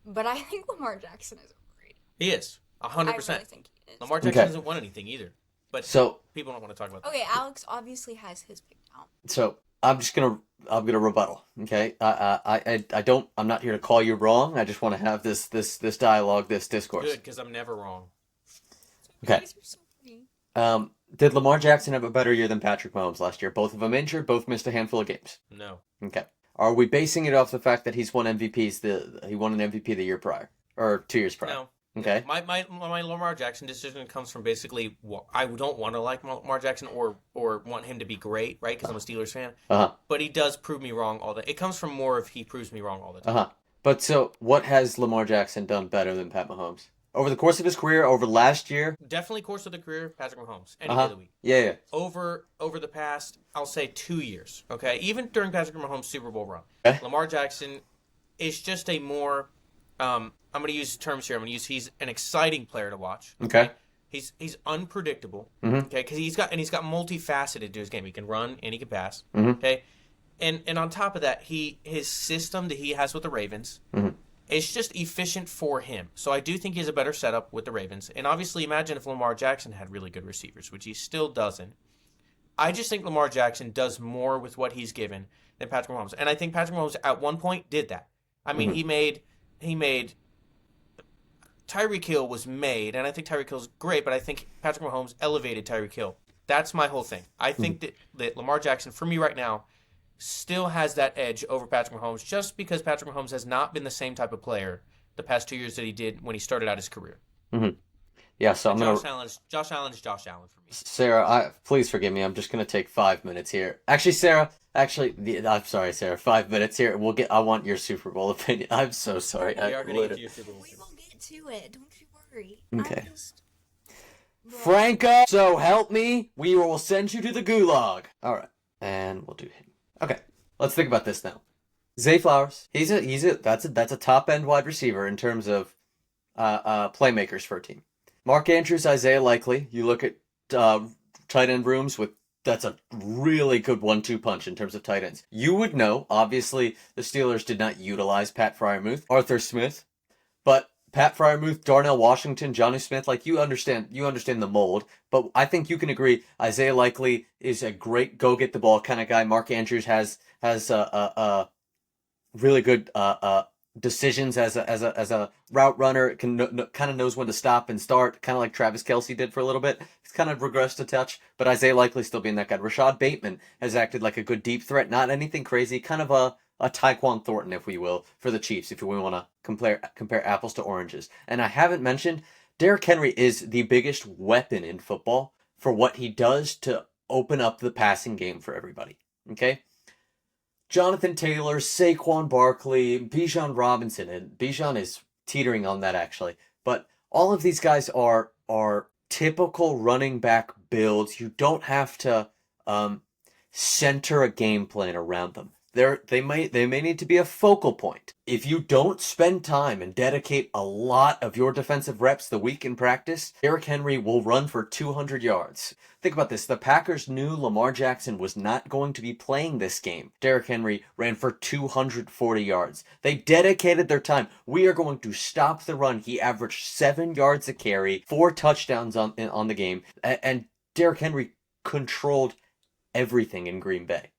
but I think Lamar Jackson is overrated. He is. I 100%. really think he is. Lamar Jackson Okay. hasn't won anything either. But So people don't want to talk about that. Okay, Alex obviously has his big talent. So I'm gonna rebuttal. Okay, I'm not here to call you wrong. I just want to have this dialogue, this discourse. Good, because I'm never wrong. Okay. You guys are so pretty. Did Lamar Jackson have a better year than Patrick Mahomes last year? Both of them injured. Both missed a handful of games. No. Okay. Are we basing it off the fact that he won an MVP the year prior or 2 years prior? Okay. My Lamar Jackson decision comes from basically I don't want to like Lamar Jackson or want him to be great, right? Because I'm a Steelers fan. Uh-huh. But he does prove me wrong all the. It comes from more of he proves me wrong all the time. Uh-huh. But so, what has Lamar Jackson done better than Pat Mahomes? Over the course of his career, over last year? Definitely course of the career, Patrick Mahomes. Any day of the week. Yeah. Over the past, I'll say 2 years, okay? Even during Patrick Mahomes' Super Bowl run. Okay. Lamar Jackson is just a more, I'm going to use terms here. he's an exciting player to watch. Okay. He's unpredictable, Mm-hmm. okay? Because he's got multifaceted to his game. He can run and he can pass, Mm-hmm. okay? And on top of that, his system that he has with the Ravens Mm-hmm. is just efficient for him. So I do think he has a better setup with the Ravens. And obviously, imagine if Lamar Jackson had really good receivers, which he still doesn't. I just think Lamar Jackson does more with what he's given than Patrick Mahomes. And I think Patrick Mahomes at one point did that. I mean, Mm-hmm. he made Tyreek Hill was made, and I think Tyreek Hill's great, but I think Patrick Mahomes elevated Tyreek Hill. That's my whole thing. I think that Lamar Jackson, for me right now, still has that edge over Patrick Mahomes just because Patrick Mahomes has not been the same type of player the past 2 years that he did when he started out his career. Mm-hmm. Yeah, so I'm going to... Josh Allen is Josh Allen for me. Sarah, please forgive me. I'm just going to take 5 minutes here. Actually, Sarah... I'm sorry, Sarah. 5 minutes here. I want your Super Bowl opinion. I'm so sorry. We are going to get to your Super Bowl. We will get to it. Don't you worry. Okay. Franco, so help me. We will send you to the gulag. All right, and we'll do him. Okay, let's think about this now. Zay Flowers, that's a top end wide receiver in terms of playmakers for a team. Mark Andrews, Isaiah Likely. You look at tight end rooms that's a really good 1-2 punch in terms of tight ends. You would know, obviously, the Steelers did not utilize Pat Freiermuth, Arthur Smith, but Pat Freiermuth, Darnell Washington, Johnny Smith, like you understand the mold, but I think you can agree Isaiah Likely is a great go get the ball kind of guy. Mark Andrews has really good decisions as a route runner. Kind of knows when to stop and start, kind of like Travis Kelce did for a little bit. He's kind of regressed a touch, but Isaiah Likely still being that guy. Rashad Bateman has acted like a good deep threat, not anything crazy, kind of a Tyquan Thornton, if we will, for the Chiefs, if we want to compare apples to oranges. And I haven't mentioned, Derrick Henry is the biggest weapon in football for what he does to open up the passing game for everybody. Okay? Jonathan Taylor, Saquon Barkley, Bijan Robinson, and Bijan is teetering on that actually. But all of these guys are typical running back builds. You don't have to center a game plan around them. They may need to be a focal point. If you don't spend time and dedicate a lot of your defensive reps the week in practice, Derrick Henry will run for 200 yards. Think about this. The Packers knew Lamar Jackson was not going to be playing this game. Derrick Henry ran for 240 yards. They dedicated their time. We are going to stop the run. He averaged 7 yards a carry, 4 touchdowns on the game, and Derrick Henry controlled everything in Green Bay.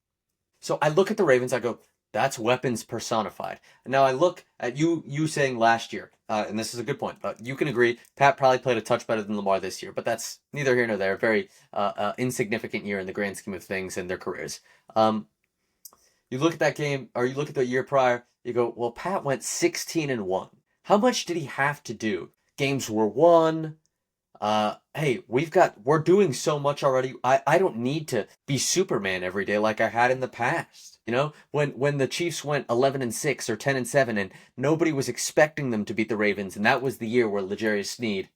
So I look at the Ravens, I go, that's weapons personified. And now I look at you saying last year, and this is a good point, but you can agree, Pat probably played a touch better than Lamar this year, but that's neither here nor there. Very insignificant year in the grand scheme of things in their careers. You look at that game, or you look at the year prior, you go, well, Pat went 16-1. How much did he have to do? Games were won. Hey, we're doing so much already. I don't need to be Superman every day like I had in the past. You know, when the Chiefs went 11-6 or 10-7 and nobody was expecting them to beat the Ravens, and that was the year where L'Jarius Sneed,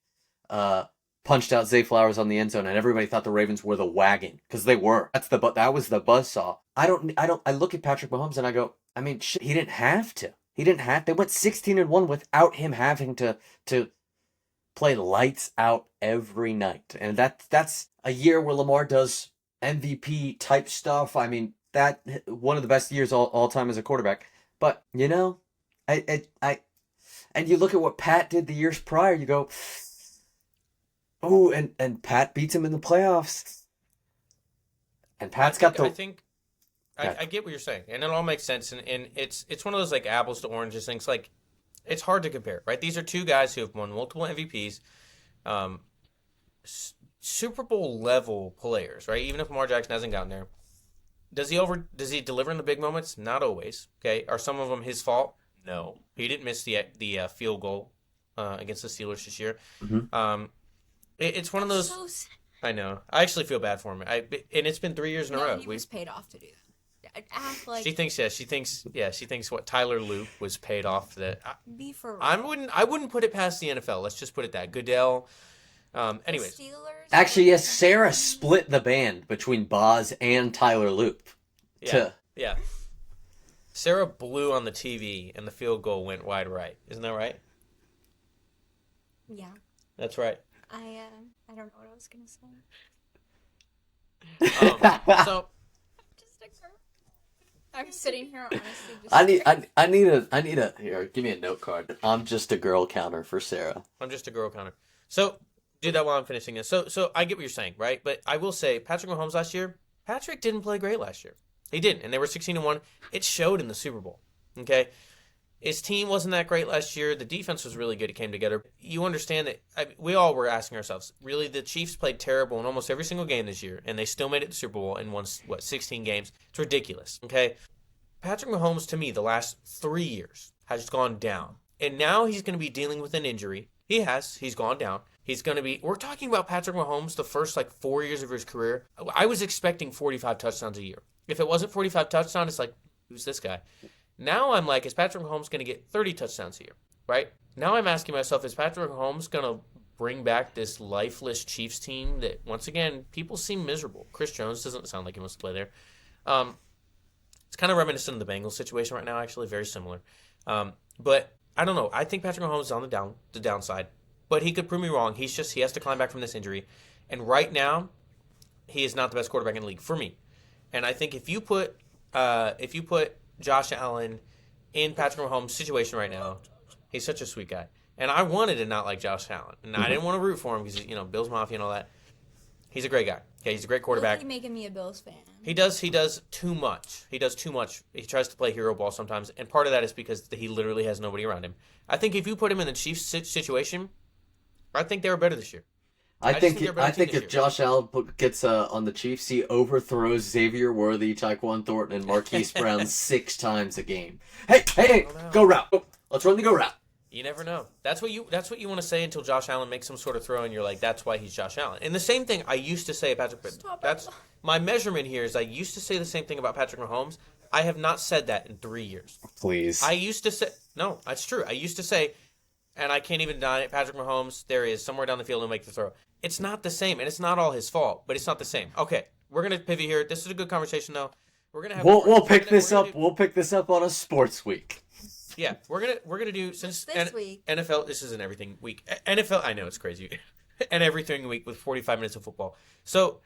punched out Zay Flowers on the end zone and everybody thought the Ravens were the wagon. Cause they were. That was the buzzsaw. I look at Patrick Mahomes and I go, I mean, shit, he didn't have to. They went 16-1 without him having to play lights out every night. And that's a year where Lamar does MVP type stuff. I mean, that one of the best years all time as a quarterback. But, you know, and you look at what Pat did the years prior, you go, oh, and Pat beats him in the playoffs. And Pat's got the... I get what you're saying, and it all makes sense, and it's one of those like apples to oranges things. Like, it's hard to compare, right? These are two guys who have won multiple MVPs, Super Bowl level players, right? Even if Lamar Jackson hasn't gotten there, does he deliver in the big moments? Not always. Okay, are some of them his fault? No, he didn't miss the field goal against the Steelers this year. Mhm. It's one of those. So sad. I know. I actually feel bad for him. And it's been 3 years in a No, row. he was paid off to do that. Act like She thinks what Tyler Luke was paid off that. be for real. I wouldn't put it past the NFL. Let's just put it that. Goodell. Anyways, The Steelers. Actually, yes, Sarah split the band between Boz and Tyler Loop. yeah. Sarah blew on the TV and the field goal went wide right. Isn't that right? Yeah. That's right. I don't know what I was gonna say. So Just a girl. I'm sitting here honestly. Just I need a here. Give me a note card. I'm just a girl counter for Sarah. I'm just a girl counter. So do that while I'm finishing this. So I get what you're saying, right? But I will say, Patrick Mahomes last year, Patrick didn't play great last year. He didn't, and they were 16-1. It showed in the Super Bowl. Okay, his team wasn't that great last year. The defense was really good. It came together. You understand that we all were asking ourselves, really, the Chiefs played terrible in almost every single game this year, and they still made it to the Super Bowl and won 16 games. It's ridiculous. Okay, Patrick Mahomes, to me, the last 3 years has gone down, and now he's going to be dealing with an injury. He's gone down. We're talking about Patrick Mahomes the first 4 years of his career. I was expecting 45 touchdowns a year. If it wasn't 45 touchdowns, it's like, who's this guy? Now I'm like, is Patrick Mahomes going to get 30 touchdowns a year, right? Now I'm asking myself, is Patrick Mahomes going to bring back this lifeless Chiefs team that, once again, people seem miserable? Chris Jones doesn't sound like he wants to play there. It's kind of reminiscent of the Bengals situation right now, actually, very similar. But I don't know. I think Patrick Mahomes is on the downside, but he could prove me wrong. He has to climb back from this injury, and right now, he is not the best quarterback in the league for me. And I think if you put Josh Allen in Patrick Mahomes' situation right now, he's such a sweet guy. And I wanted to not like Josh Allen, and I didn't want to root for him because Bills Mafia and all that. He's a great guy. Okay, he's a great quarterback. He's making me a Bills fan. He does too much. He does too much. He tries to play hero ball sometimes, and part of that is because he literally has nobody around him. I think if you put him in the Chiefs situation, I think they were better this year. I think if Josh Allen gets on the Chiefs, he overthrows Xavier Worthy, Tyquan Thornton, and Marquise Brown 6 times a game. Hey, go route. Let's run the go route. You never know. That's what you want to say until Josh Allen makes some sort of throw, and you're like, that's why he's Josh Allen. And the same thing I used to say about Patrick. That's my measurement here. Is I used to say the same thing about Patrick Mahomes. I have not said that in 3 years. Please. I used to say no. That's true. I used to say, and I can't even deny it. Patrick Mahomes, there he is somewhere down the field and make the throw. It's not the same, and it's not all his fault, but it's not the same. Okay, we're gonna pivot here. This is a good conversation, though. We're gonna have. We'll pick this up. We'll pick this up on a sports week. Yeah, we're gonna do since this week. NFL. This is an everything week. NFL. I know it's crazy, and everything week with 45 minutes of football. So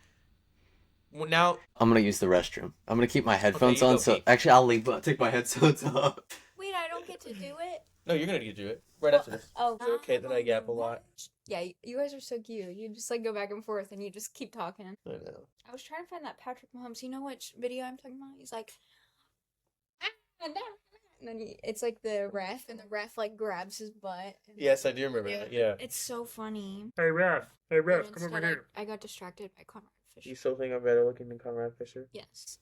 now I'm gonna use the restroom. I'm gonna keep my headphones you on. go, So Pete. actually, I'll leave. Take my headphones off. Wait, I don't get to do it? no, you're gonna get to do it right after this. Oh, Is it okay that I gap a lot? Yeah, you guys are so cute. You just go back and forth and you just keep talking. I know. I was trying to find that Patrick Mahomes. You know which video I'm talking about? He's like, and then it's like the ref, and the ref grabs his butt. Yes, I do remember that. Yeah. It's so funny. Hey ref, And instead I got distracted by Conrad Fisher. You still think I'm better looking than Conrad Fisher? Yes.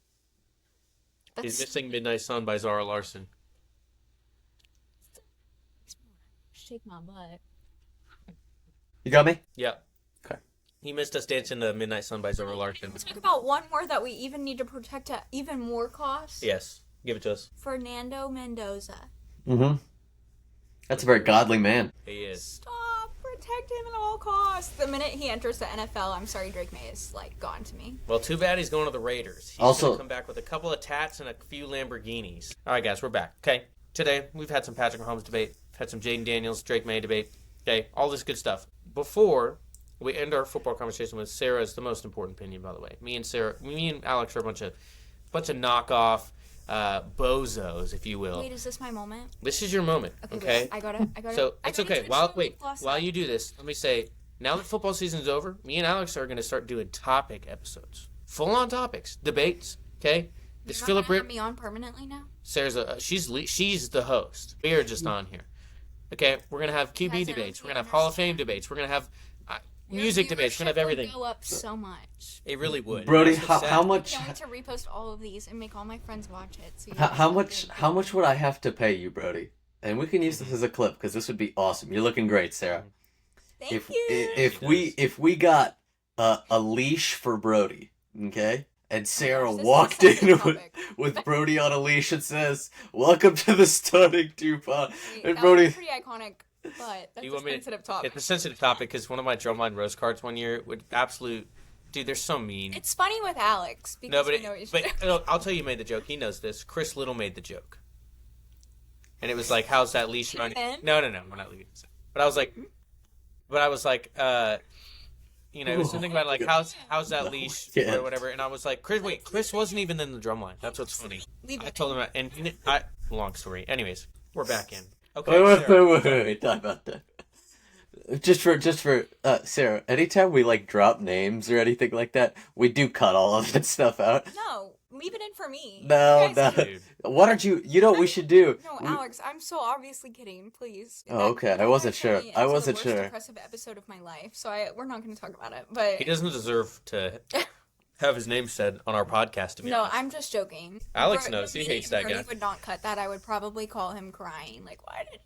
He's missing Midnight Sun by Zara Larson. Shake my butt. You got me? Yeah. Okay. He missed us dancing to Midnight Sun by Zara Larson. Talk about one more that we even need to protect at even more cost. Yes. Give it to us. Fernando Mendoza. Mm-hmm. That's a very godly man. He is. Stop! Protect him at all costs. The minute he enters the NFL, I'm sorry, Drake Maye is gone to me. Well, too bad he's going to the Raiders. He's Also- going to come back with a couple of tats and a few Lamborghinis. All right, guys, we're back. Okay. Today, we've had some Patrick Mahomes debate. Had some Jayden Daniels, Drake Maye debate. Okay, all this good stuff. Before we end our football conversation with Sarah's the most important opinion, by the way. Me and Alex are a bunch of knockoff bozos, if you will. Wait, is this my moment? This is your moment, okay? Wait, I gotta. So it's okay. While while you do this, let me say, now that football season's over, me and Alex are going to start doing topic episodes, full on topics, debates. Okay, this Philip Have me on permanently now. Sarah's she's the host. We are just on here. Okay, we're gonna have QB Guys, debates. We're I gonna have don't Hall of Fame debates. We're gonna have music debates. We're gonna have everything. Go up so much. It really would. Brody, That's what's how sad. much? I can't wait to repost all of these and make all my friends watch it. So How much would I have to pay you, Brody, and we can use this as a clip because this would be awesome. You're looking great, Sarah. Thank you. If we got a leash for Brody, okay, and Sarah This is walked such a in topic. with Brody on a leash and says, "Welcome to the starting 2-pod," and That Brody. was pretty iconic, but that's a sensitive topic. It's a sensitive topic because one of my drumline roast cards one year would absolute. Dude, they're so mean. It's funny with Alex because No, but we know each other. no, I'll tell you, who made the joke. He knows this. Chris Little made the joke, and it was like, "How's that leash running?" No, we're not leaving. But I was like, it was something about like, "How's that leash?" or whatever. And I was like, Chris wasn't even in the drumline. That's what's funny. I told him, and long story. Anyways, we're back in. Okay. Wait, talk about that. Just for Sarah, anytime we like drop names or anything like that, we do cut all of that stuff out. No, leave it in for me. No, You guys- Dude. Why don't you? You know what we should do? No, Alex, I'm so obviously kidding. Please. Oh, okay. I wasn't sure. I wasn't the sure. worst depressive episode of my life, so we're not going to talk about it. But He doesn't deserve to have his name said on our podcast. To be no, honest. I'm just joking. Alex knows. He hates that Brody guy. would not cut that. I would probably call him crying. Like, why did?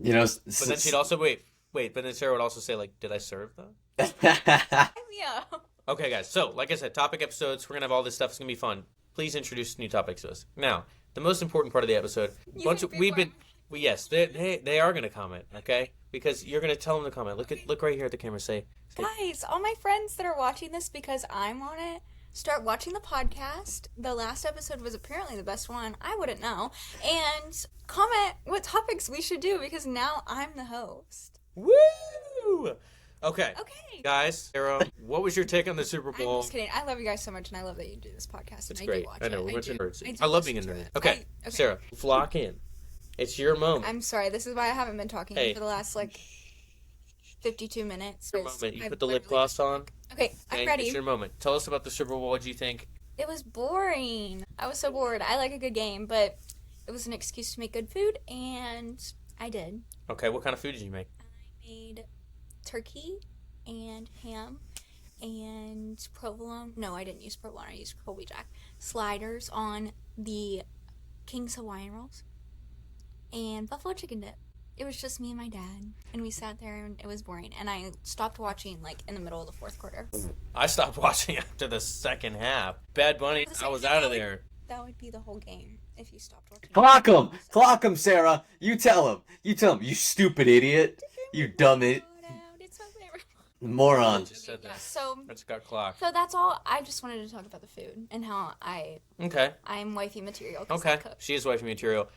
You know. But then she'd also wait. But then Sarah would also say like, "Did I serve though?" Yeah. Okay, guys. So, like I said, topic episodes. We're gonna have all this stuff. It's gonna be fun. Please introduce new topics to us. Now, the most important part of the episode. Yes, they are gonna comment. Okay, because you're gonna tell them to comment. Look right here at the camera. Say Guys, all my friends that are watching this because I'm on it, start watching the podcast. The last episode was apparently the best one. I wouldn't know. And comment what topics we should do because now I'm the host. woo. Okay. Okay. Guys, Sarah, what was your take on the Super I'm Bowl? just kidding. I love you guys so much, and I love that you do this podcast. It's and great. I do watch I know. it. We're a bunch do. of nerds. do I love being a listen nerd. to it. Okay, Sarah, flock in. It's your moment. I'm sorry. This is why I haven't been talking Hey. for the last 52 minutes. Your moment. You put the lip gloss on. Okay, I'm Okay, ready. It's your moment. Tell us about the Super Bowl. What do you think? It was boring. I was so bored. I like a good game, but it was an excuse to make good food, and I did. Okay, what kind of food did you make? I made turkey and ham and provolone. No, I didn't use provolone. I used Colby Jack. Sliders on the King's Hawaiian rolls and buffalo chicken dip. It was just me and my dad, and we sat there, and it was boring. And I stopped watching like in the middle of the fourth quarter. I stopped watching after the second half. Bad Bunny, I was out of there. That would be the whole game if you stopped watching. Clock him, Sarah. You tell him. You stupid idiot. You dumb it. It's my favorite. Moron. Just said that. So I just got clocked. that's all. I just wanted to talk about the food and how Okay. I'm wifey material. 'Cause I Okay. cook. She is wifey material. Just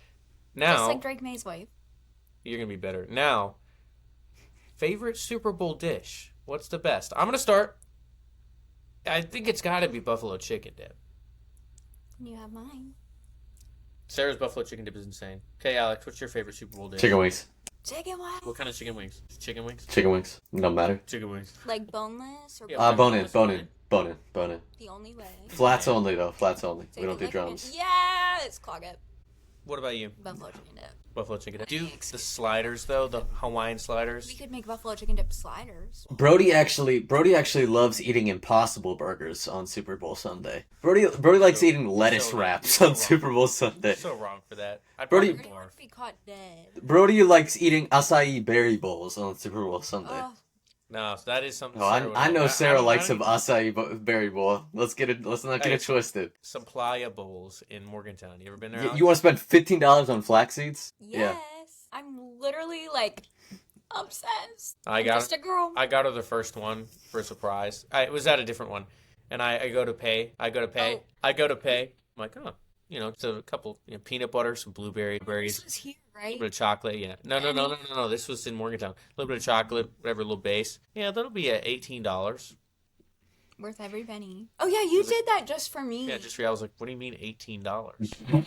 Now, like Drake Maye's wife. you're going to be better. Now, favorite Super Bowl dish? What's the best? I'm going to start. I think it's got to be buffalo chicken dip. You have mine. Sarah's buffalo chicken dip is insane. Okay, Alex, what's your favorite Super Bowl dish? Chicken wings. Chicken what? What kind of chicken wings? Chicken wings? Chicken wings. No matter. Chicken wings. Like boneless or Yeah. Bone in. the only way. Flats only though. Flats only. We Take don't a do look drums. at- Yes, clog it. What about you? Buffalo chicken dip. Buffalo chicken dip. Do Thanks. the sliders, though, the Hawaiian sliders. We could make buffalo chicken dip sliders. Brody actually loves eating Impossible Burgers on Super Bowl Sunday. Brody likes So- eating lettuce so- wraps so on wrong. Super Bowl Sunday. So wrong for that. I'd Brody- probably Brody barf. would be caught dead. Brody likes eating acai berry bowls on Super Bowl Sunday. Oh, No, so that is something. Oh, Sarah would I know like. Sarah likes don't some even- acai berry bowl. Let's not get Hey, it twisted. Some playa bowls in Morgantown. You ever been there? You, Alex? you want to spend $15 on flax seeds? yes. I'm literally like obsessed. I I'm got just a girl. I got her the first one for a surprise. It was at a different one, and I go to pay. Oh. I'm like, oh, it's a couple peanut butter, some berries, This was here, a right? little bit of chocolate. Yeah, no. This was in Morgantown. A little bit of chocolate, whatever, a little base. Yeah, that'll be at $18. Worth every penny. Oh yeah, you did that just for me. Yeah, just for I was like, what do you mean $18?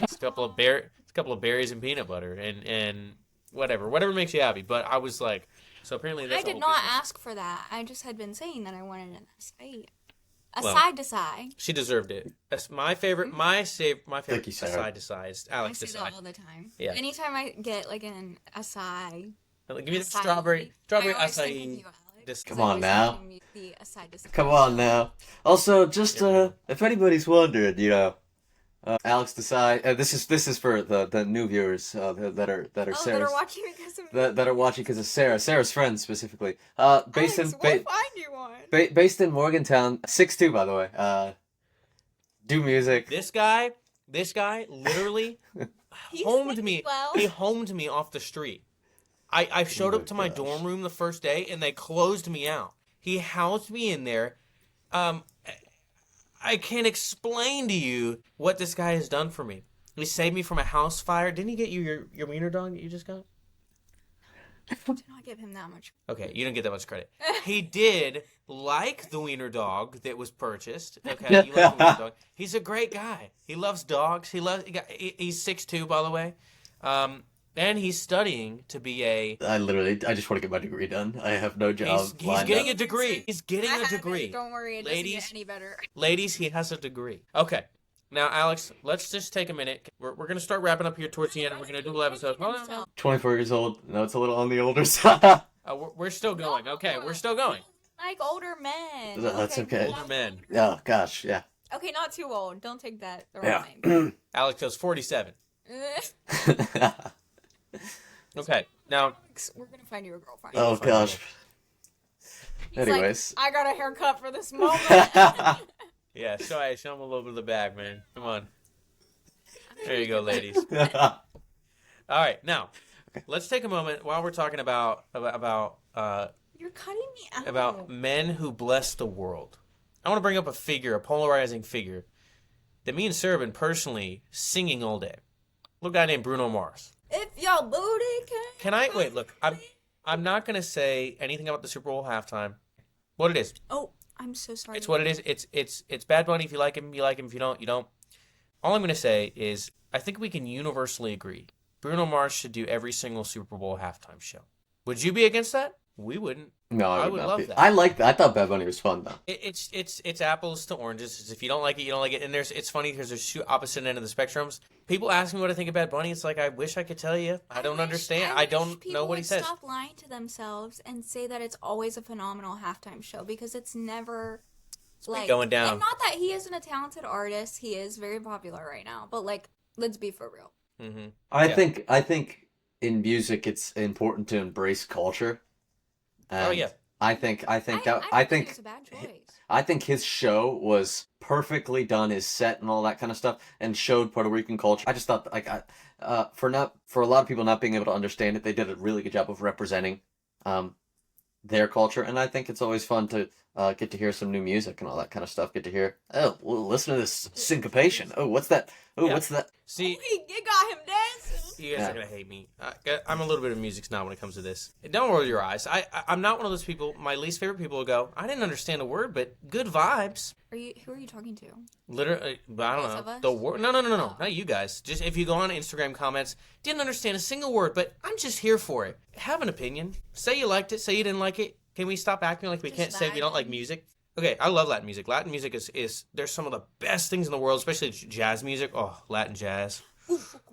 It's a couple of berries and peanut butter and whatever makes you happy. But I was like, so apparently that's I did a whole not business. ask for that. I just had been saying that I wanted an acai. Well, Side to side. She deserved it. That's my favorite. My favorite Thank you, Sarah. side to side. Alex I say decide. that all the time. Yeah. Anytime I get like an acai. Give me the acai, strawberry I always think of acai. you, Alex. This- Come I on always now. think of you, the acai to side. Come on now. Also, just if anybody's wondering, Alex, decide. This is for the new viewers that are that Sarah's are watching because of me. that are watching because of Sarah's friends specifically. Based Alex, in we'll find you one. based in Morgantown, 6'2", by the way. Do music. This guy literally homed me. Well. He homed me off the street. I showed up to my dorm room the first day, and they closed me out. He housed me in there. I can't explain to you what this guy has done for me. He saved me from a house fire. Didn't he get you your wiener dog that you just got? Do not give him that much. Okay, you didn't get that much credit. He did like the wiener dog that was purchased. Okay, he likes the wiener dog. He's a great guy. He loves dogs. He's 6'2", by the way. And he's studying to be a... I just want to get my degree done. I have no job. He's getting a degree. He's getting a degree. Don't worry, it doesn't get any better. Ladies, he has a degree. Okay. Now, Alex, let's just take a minute. We're going to start wrapping up here towards the end, and we're going to do 11 episodes. Hold on. 24 years old. No, it's a little on the older side. We're still going. Okay, we're still going. Like older men. That's okay. Older men. Oh, gosh, yeah. Okay, not too old. Don't take that the wrong way. Alex goes 47. Okay, now... We're going to find you a girlfriend. Oh, gosh. He's Anyways. like, I got a haircut for this moment. Yeah, show him a little bit of the bag, man. Come on. There you go, ladies. All right, now, let's take a moment while we're talking about You're cutting me out. about men who bless the world. I want to bring up a polarizing figure, that me and Sarah have been personally singing all day. A little guy named Bruno Mars. If your booty Can I wait? Look, I'm not gonna say anything about the Super Bowl halftime. What it is. Oh, I'm so sorry. It's what it is. It's Bad Bunny. If you like him, you like him. If you don't, you don't. All I'm gonna say is I think we can universally agree Bruno Mars should do every single Super Bowl halftime show. Would you be against that? We wouldn't. No, I would not love be. that. I like that. I thought Bad Bunny was fun, though. It's apples to oranges. If you don't like it, you don't like it. And it's funny because there's two opposite end of the spectrums. People ask me what I think of Bad Bunny. It's like I wish I could tell you. I don't understand. I don't know what he says. Stop lying to themselves and say that it's always a phenomenal halftime show because it's never like going down. And not that he isn't a talented artist. He is very popular right now. But like, let's be for real. Mm-hmm. I think in music it's important to embrace culture. Oh yeah. I think it's a bad choice. I think his show was perfectly done, his set and all that kind of stuff, and showed Puerto Rican culture. I just thought, for a lot of people not being able to understand it, they did a really good job of representing their culture, and I think it's always fun to get to hear some new music and all that kind of stuff. Get to hear, listen to this syncopation. Oh, what's that? Oh, what's that? See, it got him dancing. You guys are gonna hate me. I'm a little bit of music snob when it comes to this. Don't roll your eyes. I'm not one of those people. My least favorite people will go, I didn't understand a word, but good vibes. Who are you talking to? Literally, I don't know. The word. No, not you guys. Just if you go on Instagram comments, didn't understand a single word, but I'm just here for it. Have an opinion. Say you liked it. Say you didn't like it. Can we stop acting like we can't say we don't like music? Okay, I love Latin music. Latin music is there's some of the best things in the world, especially jazz music. Oh, Latin jazz.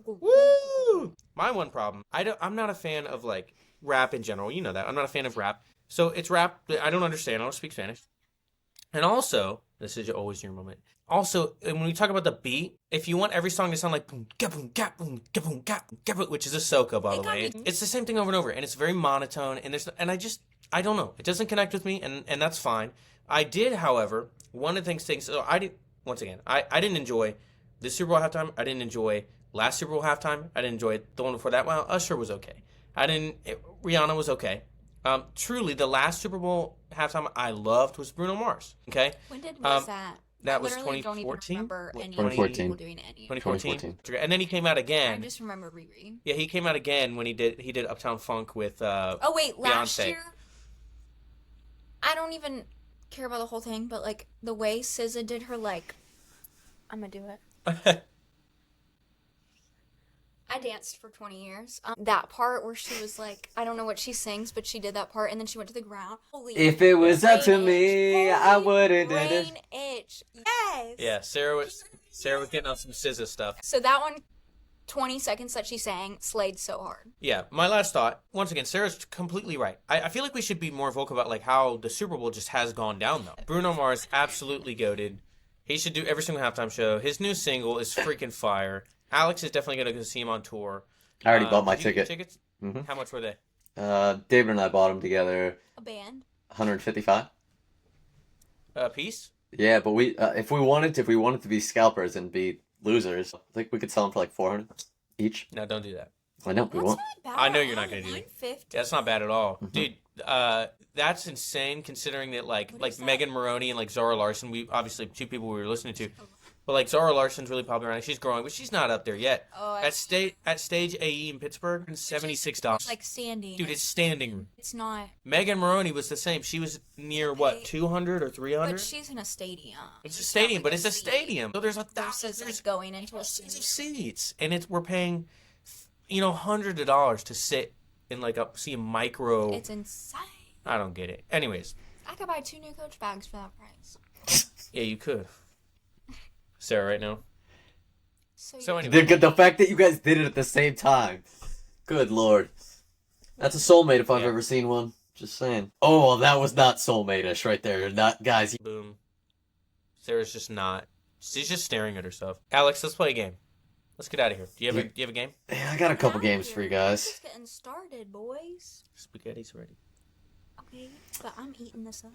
Woo! My one problem, I'm not a fan of like rap in general. You know that. I'm not a fan of rap. So it's rap that I don't understand. I don't speak Spanish. And also, this is always your moment. Also, when we talk about the beat, if you want every song to sound like boom, boom, boom, boom, boom, which is a soca, by the way, it's the same thing over and over, and it's very monotone. And I don't know. It doesn't connect with me, and that's fine. I did, however, one of the things. So I didn't enjoy the Super Bowl halftime. I didn't enjoy last Super Bowl halftime. I didn't enjoy the one before that. Well, Usher was okay. Rihanna was okay. Truly, the last Super Bowl halftime I loved was Bruno Mars. Okay. When was that? That was 2014. Don't even remember any 2014. people doing any. 2014. And then he came out again. I just remember Riri. Yeah, he came out again when he did Uptown Funk with Oh wait, last Beyonce. year. I don't even care about the whole thing, but like the way SZA did her like, I'm gonna do it. I danced for 20 years. That part where she was like, I don't know what she sings, but she did that part, and then she went to the ground. Holy if it was up to me, Holy I wouldn't did it. brain itch. Yes. Yeah, Sarah was getting on some SZA stuff. So that one, 20 seconds that she sang, slayed so hard. Yeah, my last thought. Once again, Sarah's completely right. I feel like we should be more vocal about like how the Super Bowl just has gone down though. Bruno Mars absolutely goated. He should do every single halftime show. His new single is freaking fire. Alex is definitely going to go see him on tour. I already bought my Did you get ticket. tickets? Mhm. How much were they? David and I bought them together, A band. 155. A piece? Yeah, but we if we wanted to be scalpers and be losers, I think we could sell them for like 400 each. No, don't do that. I know we That's won't. not bad. I know you're not gonna do that. 150. That's not bad at all, Mhm. dude. That's insane considering that What like is that? Megan Maroney and like Zara Larson. We obviously two people we were listening to, but like Zara Larson's really popular and she's growing, but she's not up there yet. Oh, At stage AE in Pittsburgh, $76. It's like standing. Dude, it's standing. It's not. Megan Maroney was the same. She was near what, 200 or 300? But she's in a stadium. It's a not stadium, like but it's a seat stadium. So there's a Versus thousand. like going into a Thousands of stadium. seats, and we're paying, hundreds of dollars to sit in like see a micro. It's insane. I don't get it. Anyways, I could buy 2 new Coach bags for that price. yeah, you could. Sarah, right now. So you- anyway, The fact that you guys did it at the same time. Good lord. That's a soulmate if I've Yeah. ever seen one. Just saying. Oh, well, that was not soulmate-ish right there. Not guys. boom. Sarah's just not. She's just staring at herself. Alex, let's play a game. Let's get out of here. Do you have a game? Yeah, I got a couple Get outta games for you here. We're guys. just getting started, boys. Spaghetti's ready. Okay, but I'm eating this up.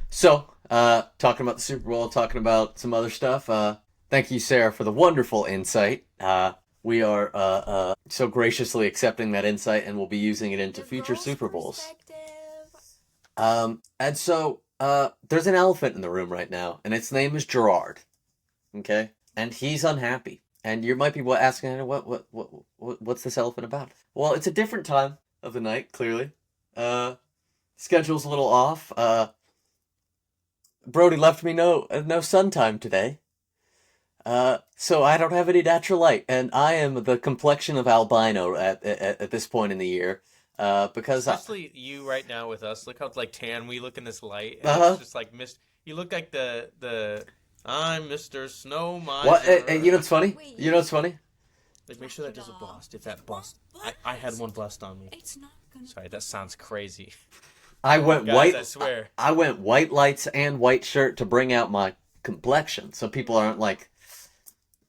So, talking about the Super Bowl, talking about some other stuff. Thank you, Sarah, for the wonderful insight. We are so graciously accepting that insight, and we'll be using it into Your future girl's Super Bowls. perspective. And so, there's an elephant in the room right now, and its name is Gerard. Okay, and he's unhappy. And you might be asking, what's this elephant about? Well, it's a different time of the night. Clearly, schedule's a little off. Brody left me no sun time today. So I don't have any natural light, and I am the complexion of albino at this point in the year. Because Especially you right now with us. Look how like tan we look in this light. And Uh-huh. It's just like you look like the I'm Mr. Snow Miser. what? You know what's funny? Wait, You know what's funny? Like, make sure that doesn't blast. If that blast, I had one blast on me. It's not gonna. Sorry, that sounds crazy. I went Guys, white. I swear. I went white lights and white shirt to bring out my complexion, so people aren't like,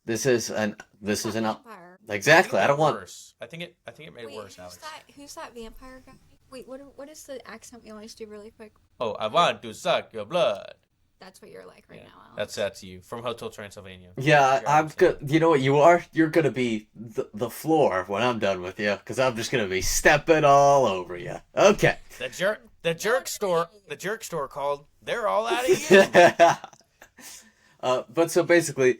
this is an Vampire. exactly. I don't want. Worse. I think it made it Wait, worse, Alex. who's that vampire guy? Wait, what is the accent we always do really quick? Oh, I want to suck your blood. That's what you're like right now, Alex. That's you from Hotel Transylvania. Yeah, Your I'm accent. good. You know what you are? You're gonna be the floor when I'm done with you, because I'm just gonna be stepping all over you. Okay. The jerk store called. They're all out of here. But so basically,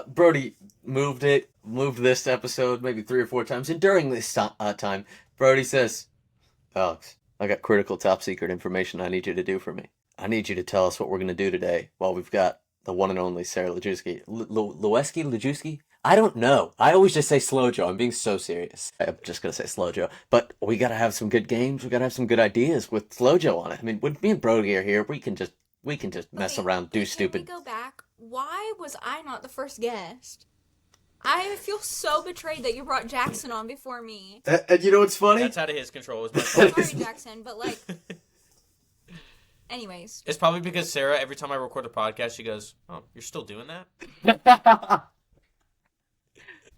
Brody moved this episode maybe 3 or 4 times, and during this time, Brody says, "Alex, I got critical top secret information I need you to do for me. I need you to tell us what we're gonna do today while we've got the one and only Sarah Lajewski. Lajewski? I don't know. I always just say Slow Joe. I'm being so serious. I'm just gonna say Slow Joe. But we gotta have some good games. We gotta have some good ideas with Slow Joe on it. I mean, when me and Brody are here, we can just mess Okay, around, do can stupid. we go back? Why was I not the first guest? I feel so betrayed that you brought Jackson on before me. And you know what's funny? That's out of his control. It's my fault. Sorry, Jackson, but like, anyways, It's probably because Sarah, every time I record a podcast, she goes, "Oh, you're still doing that?"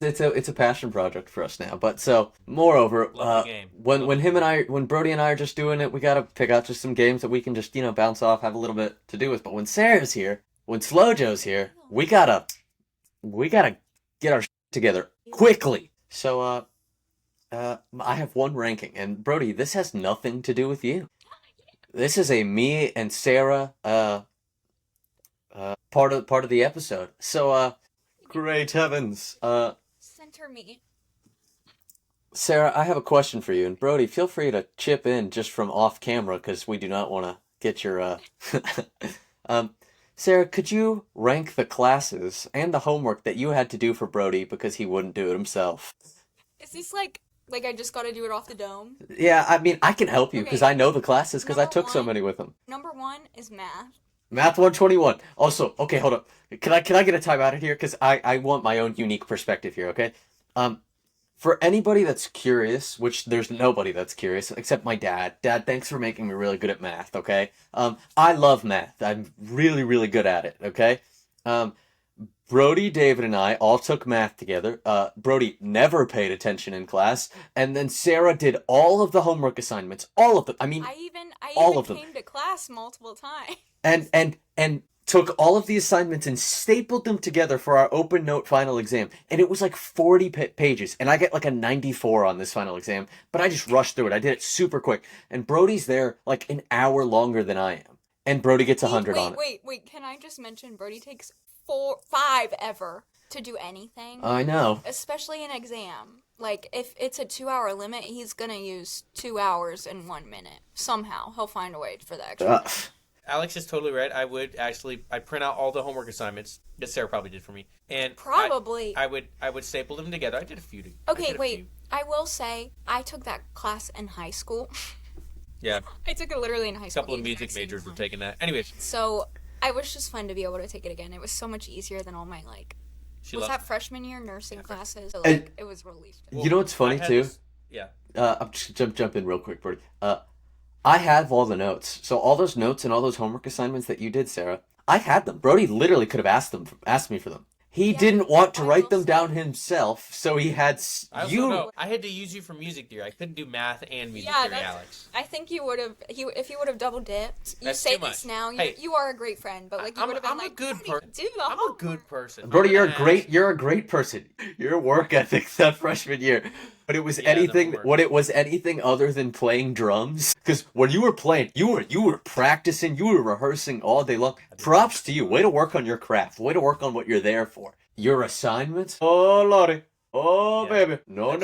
It's a passion project for us now. But so moreover, Love the game. when Brody and I are just doing it, we gotta pick out just some games that we can just bounce off, have a little bit to do with. But when Sarah's here, when Slow Joe's here, we gotta get our together quickly. So I have one ranking, and Brody, this has nothing to do with you. This is a me and Sarah part of the episode. So great heavens. center me. Sarah, I have a question for you, and Brody, feel free to chip in just from off camera because we do not want to get your. Sarah, could you rank the classes and the homework that you had to do for Brody because he wouldn't do it himself? Is this like I just got to do it off the dome? Yeah, I mean, I can help you because Okay. I know the classes because I Number took so one. many with him. Number 1 is math. Math 121. Also, okay, hold up. Can I get a time out of here? Because I want my own unique perspective here, okay? For anybody that's curious, which there's nobody that's curious except my dad. Dad, thanks for making me really good at math, okay? I love math. I'm really, really good at it, okay? Brody, David, and I all took math together. Brody never paid attention in class, and then Sarah did all of the homework assignments, all of them. I mean, I all even of them. came to class multiple times. And took all of the assignments and stapled them together for our open note final exam. And it was like 40 pages, and I get like a 94 on this final exam. But I just rushed through it. I did it super quick. And Brody's there like an hour longer than I am, and Brody gets 100 on it. Wait! Can I just mention Brody takes 5 ever to do anything? I know. Especially an exam. Like, if it's a 2-hour limit, he's gonna use 2 hours and 1 minute. Somehow, he'll find a way for the extra minute. Alex is totally right. I'd print out all the homework assignments that Sarah probably did for me, and Probably. I would staple them together. I did a few. Okay, wait. I will say, I took that class in high school. Yeah. I took it literally in high A school. couple of music majors were taking that. Anyways, So, I was just fun to be able to take it again. It was so much easier than all my, like... was that freshman year nursing classes? So, like, it was relief. You know what's funny, too? Yeah. I'm just jump in real quick, Brody. I have all the notes. So all those notes and all those homework assignments that you did, Sarah, I had them. Brody literally could have asked me for them. He didn't want to write them down himself, so he had I had to use you for music theory. I couldn't do math and music theory, Alex. I think you would have. If you would have double dipped. You That's say too much. this now. Hey, you are a great friend, but like you would have been I'm like, a good person. I'm a good person. Brody, you're a great person. Your work ethic that freshman year. But it was anything other than playing drums. Because when you were playing, you were practicing, you were rehearsing all day long. Props to you. Way to work on your craft. Way to work on what you're there for. Your assignments? Oh lordy. Oh baby. No.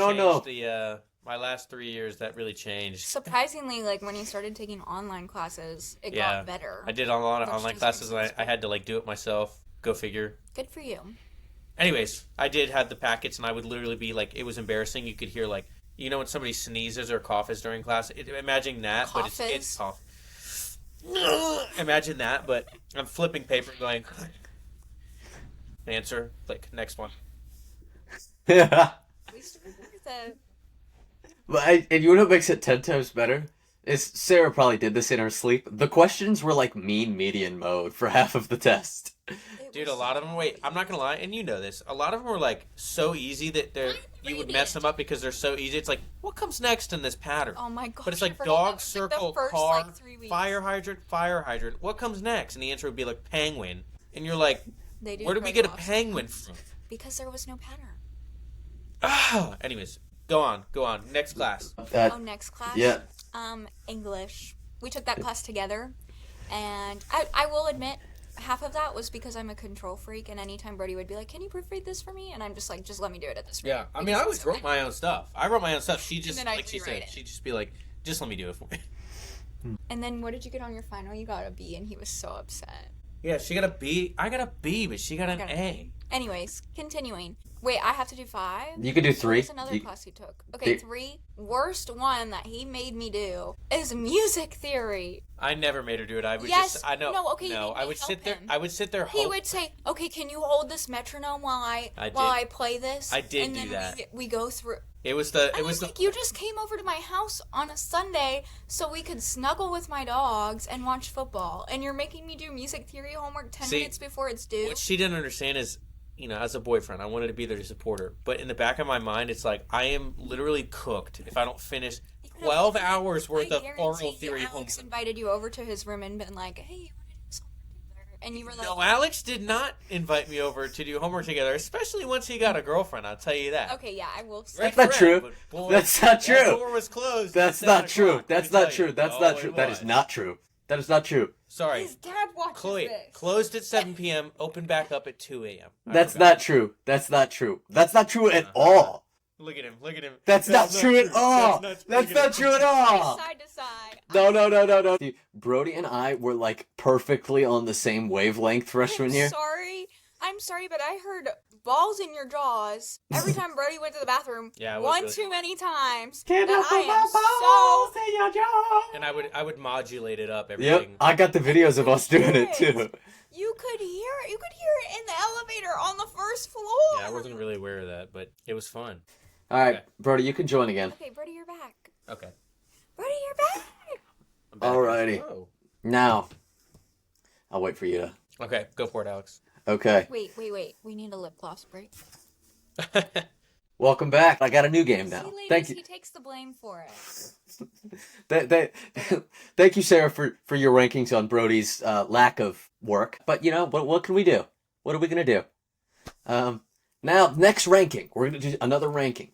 My last 3 years, that really changed. Surprisingly, like when you started taking online classes, it got better. I did a lot of online classes, and I had to like do it myself. Go figure. Good for you. Anyways, I did have the packets, and I would literally be like, it was embarrassing. You could hear like, you know, when somebody sneezes or coughs during class. Imagine that, but it's cough. Imagine that, but I'm flipping paper, going answer, click, next one. Yeah. And you know what makes it 10 times better? Is Sarah probably did this in her sleep. The questions were like mean median mode for half of the test. Dude, a lot of them, I'm not going to lie, and you know this, a lot of them were like so easy that you would mess them up because they're so easy. It's like, what comes next in this pattern? Oh my god. But it's like dog, circle, car, fire hydrant. What comes next? And the answer would be like penguin. And you're like, where did we get a penguin from? Because there was no pattern. Anyways, go on. Next class. Next class? Yeah. English. We took that class together. And I will admit, half of that was because I'm a control freak, and anytime Brody would be like, can you proofread this for me? And I'm just like, just let me do it at this rate. Yeah, I mean, I always wrote my own stuff. She just, like she said, she'd just be like, just let me do it for me. And then what did you get on your final? You got a B, and he was so upset. Yeah, she got a B. I got a B, but she got an A. Anyways, continuing. Wait, I have to do 5? You can do 3. There's another class he took. Okay, 3. Worst one that he made me do is music theory. I never made her do it. I would I know. No, okay. No, I would sit there. I would sit there. He would say, "Okay, can you hold this metronome while I play this?" I did do that. We go through. It was like, you just came over to my house on a Sunday so we could snuggle with my dogs and watch football, and you're making me do music theory homework 10 minutes before it's due. What she didn't understand is, you know, as a boyfriend, I wanted to be there to support her. But in the back of my mind, it's like, I am literally cooked if I don't finish 12 hours worth of oral theory homework. Alex invited you over to his room and been like, hey, you want to do something together? And you were like... No, Alex did not invite me over to do homework together, especially once he got a girlfriend, I'll tell you that. Okay, yeah, I will say. That's not true. That's not true. The door was closed. That's not true. That's not true. That's not true. That is not true. That is not true. Sorry. His dad watches this. Closed at 7 p.m., opened back up at 2 a.m. That's not true. That's not true. That's not true at all. Look at him. That's not true at all. That's not true at all. Side to side. No. See, Brody and I were like perfectly on the same wavelength freshman year. I'm sorry, but I heard balls in your jaws every time Brody went to the bathroom. Yeah, too many times. Can't open my balls in your jaws. And I would modulate it up everything. Yep, I got the videos of us doing it too. You could hear it. You could hear it in the elevator on the first floor. Yeah, I wasn't really aware of that, but it was fun. All right, okay. Brody, you can join again. Okay, Brody, you're back. Okay. Brody, you're back. Alrighty. Now, I'll wait for you to... Okay, go for it, Alex. Okay. Wait. We need a lip gloss break. Welcome back. I got a new game See, now. ladies, Thank you. he takes the blame for it. Thank you, Sarah, for your rankings on Brody's lack of work. But what can we do? What are we gonna do? Now next ranking, we're gonna do another ranking.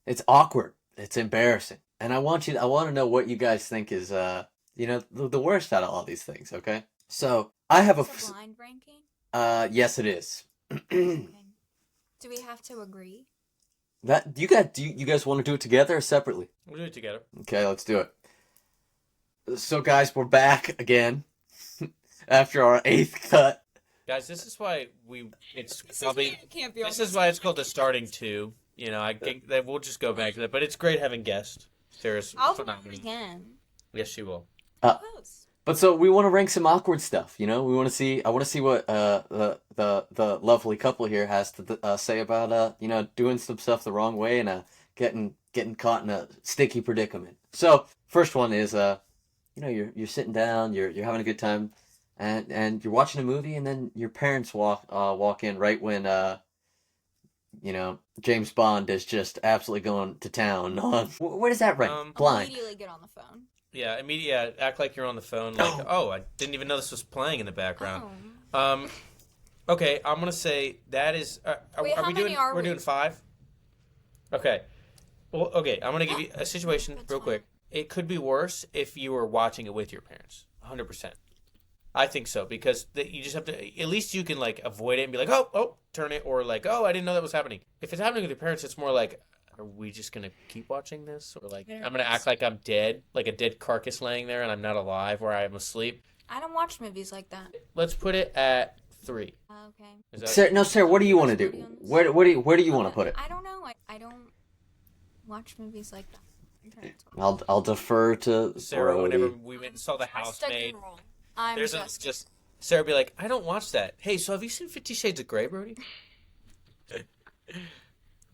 It's awkward. It's embarrassing, and I want to know what you guys think is the worst out of all these things. Okay, so I have It's a blind ranking? yes, it is. Okay. Do we have to agree? That you guys want to do it together or separately? We'll do it together. Okay, let's do it. So, guys, we're back again after our 8th cut. Guys, this is why it's This probably can't be on this is why it's called the starting two. I think that we'll just go back to that, but it's great having guests. Sarah's I'll do phenomenal. it again. Yes, she will. Close. But so we want to rank some awkward stuff. We want to see. I want to see what the lovely couple here has to say about doing some stuff the wrong way and getting caught in a sticky predicament. So first one is you're sitting down, you're having a good time, and you're watching a movie, and then your parents walk in right when James Bond is just absolutely going to town on. Where does that rank? Blind. Immediately get on the phone. Yeah, immediately act like you're on the phone. Like, oh, I didn't even know this was playing in the background. Oh. Okay, I'm gonna say that is. Wait, how many are We're we? doing 5. Okay. Well, okay. I'm gonna give you a situation That's real fine. quick. It could be worse if you were watching it with your parents. 100%. I think so because you just have to. At least you can like avoid it and be like, oh, turn it, or like, oh, I didn't know that was happening. If it's happening with your parents, it's more like, are we just gonna keep watching this, or like I'm gonna act like I'm dead, like a dead carcass laying there, and I'm not alive, or I'm asleep. I don't watch movies like that. Let's put it at 3. Okay. Is that Sarah, what do you want to do? Where do you want to put it? I don't know. I don't watch movies like that. I'll defer to Sarah? Brody. Whenever we went and saw The I stuck Housemaid, and roll. I'm there's just Sarah be like, I don't watch that. Hey, so have you seen 50 Shades of Grey, Brody?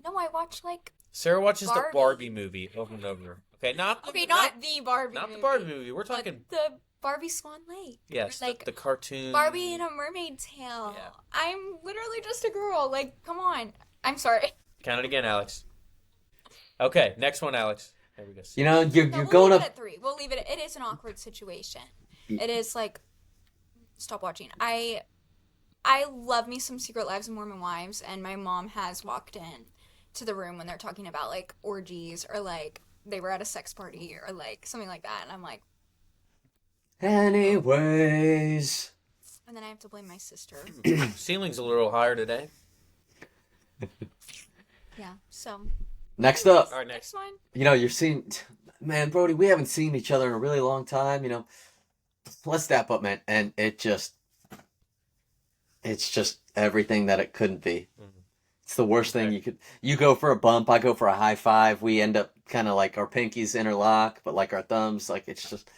No, I watch like. Sarah watches Barbie. the Barbie movie over and over. Okay, not Okay, not not the Barbie. not movie, the Barbie movie. We're but talking the Barbie Swan Lake. yes, like the cartoon. Barbie in a Mermaid Tale. Yeah. I'm literally just a girl. Like, come on. I'm sorry. Count it again, Alex. Okay, next one, Alex. There we go. You're No, we'll going leave up. it at 3. We'll leave it. It is an awkward situation. It is like, stop watching. I love me some Secret Lives of Mormon Wives, and my mom has walked in to the room when they're talking about like orgies or like they were at a sex party or like something like that, and I'm like, Anyways. and then I have to blame my sister. Ceiling's a little higher today. Yeah. So. Next up. All right, next. Next one. You're seeing, man, Brody, we haven't seen each other in a really long time, Let's step up, man. And it's just everything that it couldn't be. Mhm. It's the worst thing you go for a bump, I go for a high five. We end up kind of like our pinkies interlock, but like our thumbs, like it's just,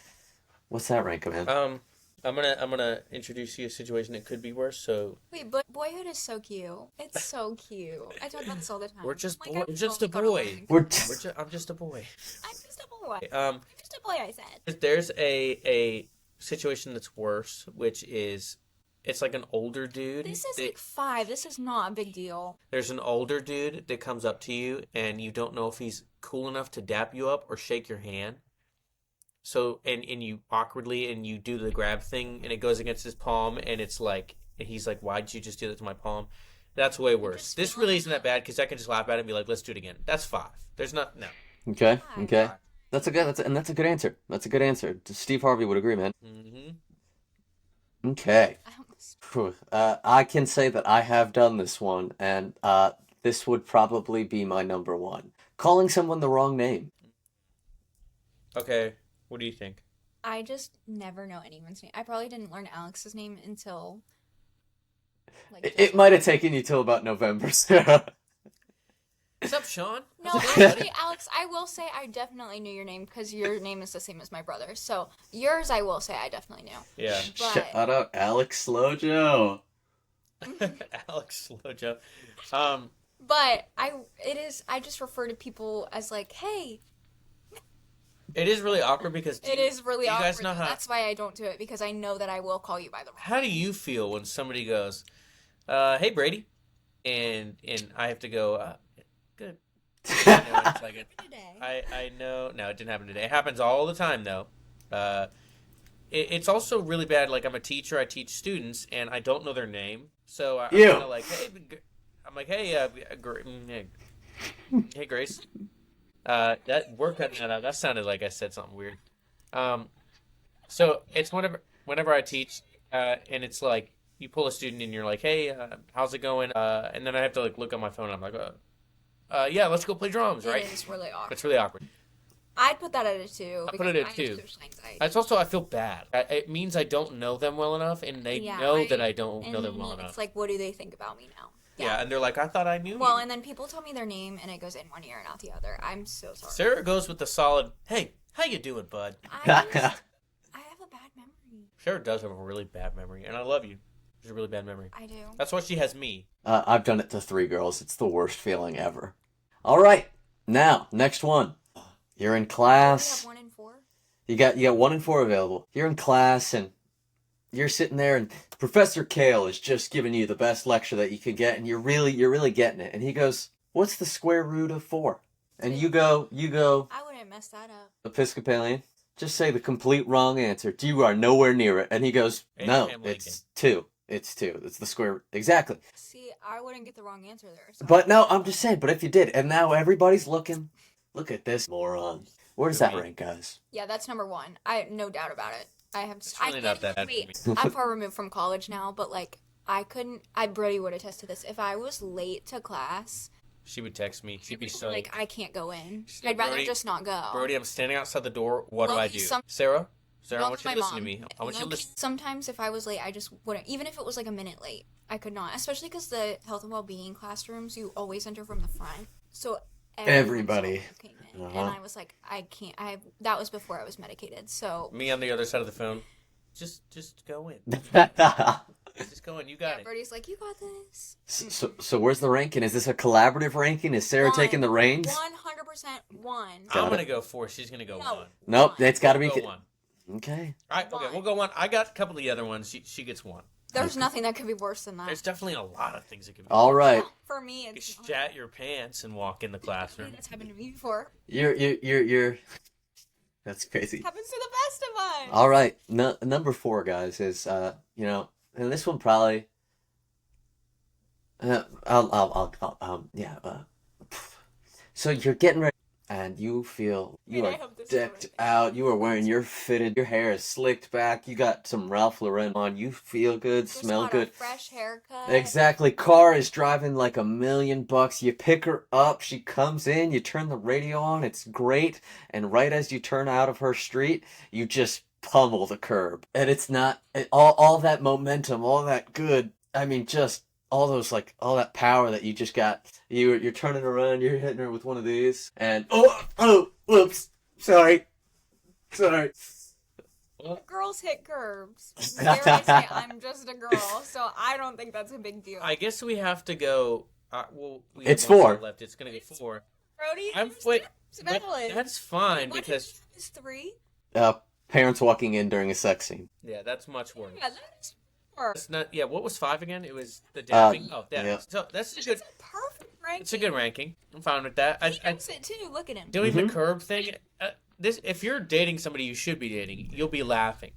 what's that rank, man? I'm gonna introduce you a situation that could be worse. So Wait, but boyhood is so cute. It's so cute. I talk about this all the time. we're just I'm like, boy- I just a totally got boy. along. I'm just a boy. I'm just a boy. Um, I'm just a boy. I said. there's a situation that's worse, which is it's like an older dude. This is that- like 5. This is not a big deal. There's an older dude that comes up to you, and you don't know if he's cool enough to dap you up or shake your hand. So, and you awkwardly, and you do the grab thing, and it goes against his palm, and it's like, and he's like, why'd you just do that to my palm? That's way worse. just This feel really like isn't that bad, because I can just laugh at it and be like, let's do it again. That's 5. There's not, no. Okay, Why? okay. That's a good answer. That's a good answer. Steve Harvey would agree, man. Mm-hmm. Okay. I almost. Phew. I can say that I have done this one, and this would probably be my number 1. Calling someone the wrong name. Okay, what do you think? I just never know anyone's name. I probably didn't learn Alex's name until. Like, It might have taken you till about November, Sarah. What's up, Sean? No, How's it going, actually, Alex, I will say I definitely knew your name because your name is the same as my brother's. So yours, I will say I definitely knew. Yeah. But Shout out Alex Slojo. Alex Slojo. but I just refer to people as like, hey, It is really awkward because It is really you awkward. guys know though. how- That's why I don't do it, because I know that I will call you by the wrong How do you feel when somebody goes, "Hey Brady," and I have to go, "Good." I know it's like it. today. I know. No, it didn't happen today. It happens all the time though. It's also really bad. Like, I'm a teacher. I teach students, and I don't know their name, so I'm Ew. kind of like, "Hey," I'm like, "Hey, hey, Grace." That we're cutting that out. That sounded like I said something weird. So it's whenever I teach, and it's like you pull a student and you're like, "Hey, how's it going?" And then I have to like look on my phone. And I'm like, "Yeah, let's go play drums." Right? It is really awkward. It's really awkward. I'd put that at a 2. I put it at have 2. social anxiety. It's also I feel bad. It means I don't know them well enough, and they Yeah, know that I don't know And them well It's enough. like, what do they think about me now? Yeah, and they're like, "I thought I knew Well, you." and then people tell me their name, and it goes in one ear and out the other. I'm so sorry. Sarah goes with the solid, "Hey, how you doing, bud?" I have a bad memory. Sarah does have a really bad memory, and I love you. She's a really bad memory. I do. That's why she has me. I've done it to 3 girls. It's the worst feeling ever. All right, now next one. You're in We class. have 1 in 4. You got 1 in 4 available. You're in class and you're sitting there, and Professor Kale is just giving you the best lecture that you could get, and you're really getting it. And he goes, "What's the square root of 4?" And you go, I wouldn't mess that up. Episcopalian, just say the complete wrong answer. You are nowhere near it. And he goes, "No, Abraham Lincoln. it's 2. It's 2. It's the square. Exactly." See, I wouldn't get the wrong answer there. So. But no, I'm just saying, but if you did, and now everybody's looking, look at this moron. Where does that rank, guys? Yeah, that's number 1. I no doubt about it. I have. It's really not that bad Wait, for me. I'm far removed from college now, but like I couldn't. Brody would attest to this. If I was late to class, She would text me. She'd be so like, I can't go in. She's like, I'd rather "Brody- just not go. Brody, I'm standing outside the door. What do Well, I do?" some- Sarah, I Well, want you my to listen to mom. me. I want you to listen. Sometimes if I was late, I just wouldn't. Even if it was like a minute late, I could not. Especially because the health and well-being classrooms, you always enter from the front. So Everybody. came in, Uh-huh. and I was like, I can't. That was before I was medicated. So Me on the other side of the phone. Just go in. Just go in. You got it. Brody's like, you got this. So where's the ranking? Is this a collaborative ranking? Is Sarah taking the reins? 100% 1. I'm gonna go 4. She's gonna go No. 1. Nope, it's got to be. We'll go 1. Okay. All right. Okay, we'll go 1. I got a couple of the other ones. She gets 1. There's nothing that could be worse than that. There's definitely a lot of things that could be. All right. For me, You it's shat your pants and walk in the classroom. That's happened to me before. You're. That's crazy. Happens to the best of us. All right. No, number 4, guys, is and this one probably. So you're getting ready, and you feel you I are hope this is decked right. out. You are wearing your fitted. Your hair is slicked back. You got some Ralph Lauren on. You feel good, Just smell got good. A fresh haircut. Exactly. Car is driving like $1 million. You pick her up. She comes in. You turn the radio on. It's great. And right as you turn out of her street, you just pummel the curb. And it's not all that momentum, all that good. I mean, just all those all that power that you just got. You're turning around. You're hitting her with one of these. And whoops. Sorry. Girls hit curbs. Dare I say, I'm just a girl, so I don't think that's a big deal. I guess we have to go. We have It's 1 4. side left. It's gonna be 4. Brody, I'm there's wait. steps, but valid. that's fine What because is 3? Parents walking in during a sex scene. yeah, that's much worse. Yeah, that is 4. It's not. Yeah, what was 5 again? It was the dabbing. Dabbing. yeah. So that's a good. Perfect ranking. It's a good ranking. I'm fine with that. He knows it too. Look at him. Doing the curb thing. If you're dating somebody you should be dating, you'll be laughing.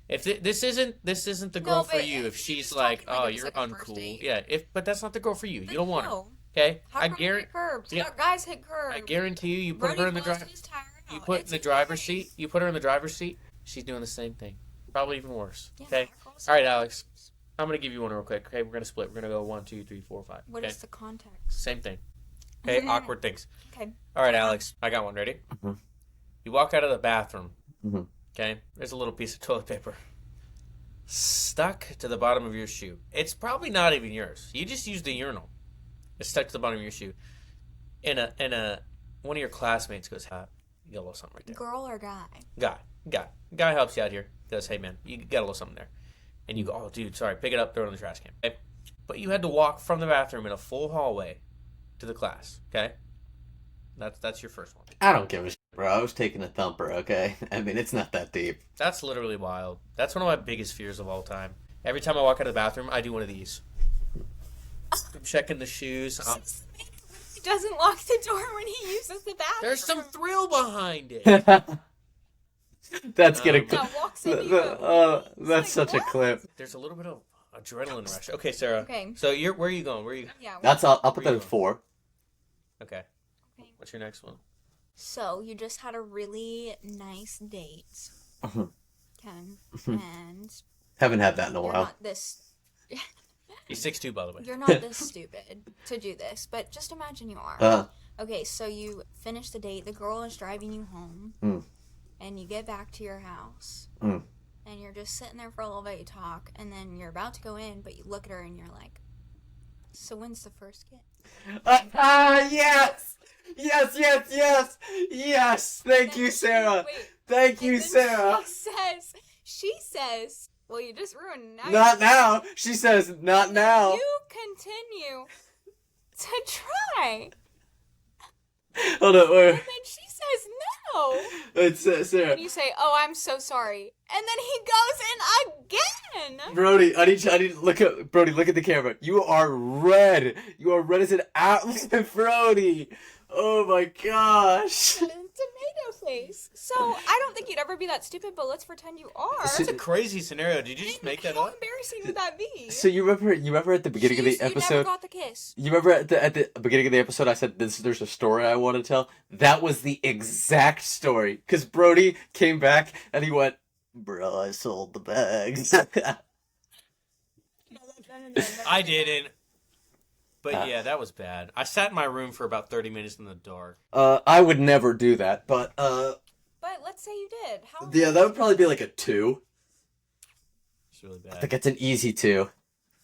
If this isn't the girl No, for but you, if he's she's talking like, like oh, it was you're like a first uncool, date. yeah. But that's not the girl for you. You don't want her. No. Okay, How I come guarantee. hit curbs? Yeah. Guys hit curbs. I guarantee you put Brody her in the blows driver. his tire You out. put It's in the driver's nice. seat. You put her in the driver's seat. She's doing the same thing. Probably even worse. Yeah, Okay. girls All right, hit Alex. curbs. I'm gonna give you one real quick. Okay, we're gonna split. We're gonna go 1, 2, 3, 4, 5. What Okay. is the context? Same thing. Okay. Awkward things. Okay. All right, Alex. I got one. Ready? Mhm. You walk out of the bathroom. Mhm. Okay. There's a little piece of toilet paper stuck to the bottom of your shoe. It's probably not even yours. You just used the urinal. It's stuck to the bottom of your shoe. And one of your classmates goes, you got a little something right there. Girl or guy? Guy helps you out here. Goes, hey man, you got a little something there. And you go, oh dude, sorry, pick it up, throw it in the trash can. Okay? But you had to walk from the bathroom in a full hallway to the class. Okay. That's your first one. I don't give a Bro, I was taking a thumper, okay? I mean, it's not that deep. That's literally wild. That's one of my biggest fears of all time. Every time I walk out of the bathroom, I do one of these. I'm checking the shoes. He doesn't lock the door when he uses the bathroom. There's some thrill behind it. That's gonna. Yeah, walks into you. That's like, such a what? clip. There's a little bit of adrenaline rush. Okay, Sarah. Okay. So where are you going? Where are you? Yeah. That's I'll put that Where you at 4. Okay. Okay. What's your next one? So you just had a really nice date, Mhm. Ken, and Haven't had that in a you're while. not this. He's 6'2", by the way. You're not this stupid to do this, but just imagine you are. Okay, so you finish the date. The girl is driving you home, and you get back to your house, and you're just sitting there for a little bit. You talk, and then you're about to go in, but you look at her and you're like, "So when's the first kiss?" Yes! Yes! Thank you, Sarah. Wait, Thank and you, then Sarah. She says, well, you just ruined it. Not now. She says, not now. You continue to try. Hold on, And wait. then she says no. It's Sarah. And you say, oh, I'm so sorry. And then he goes in again. Brody, I need to look at Brody. Look at the camera. You are red. You are red as an apple, Brody. Oh my gosh. Tomato face. So I don't think you'd ever be that stupid, but let's pretend you are. That's a crazy scenario. Did you just make that How up? embarrassing would that be? So you remember at the beginning of the You never episode. got the kiss. You remember at the beginning of the episode, I said there's a story I want to tell. That was the exact story. Because Brody came back and he went, "Bro, I sold the bags." I didn't. But yeah, that was bad. I sat in my room for about 30 minutes in the dark. I would never do that, but But let's say you did. How yeah, that would probably be like a 2. It's really I bad. think it's an easy 2.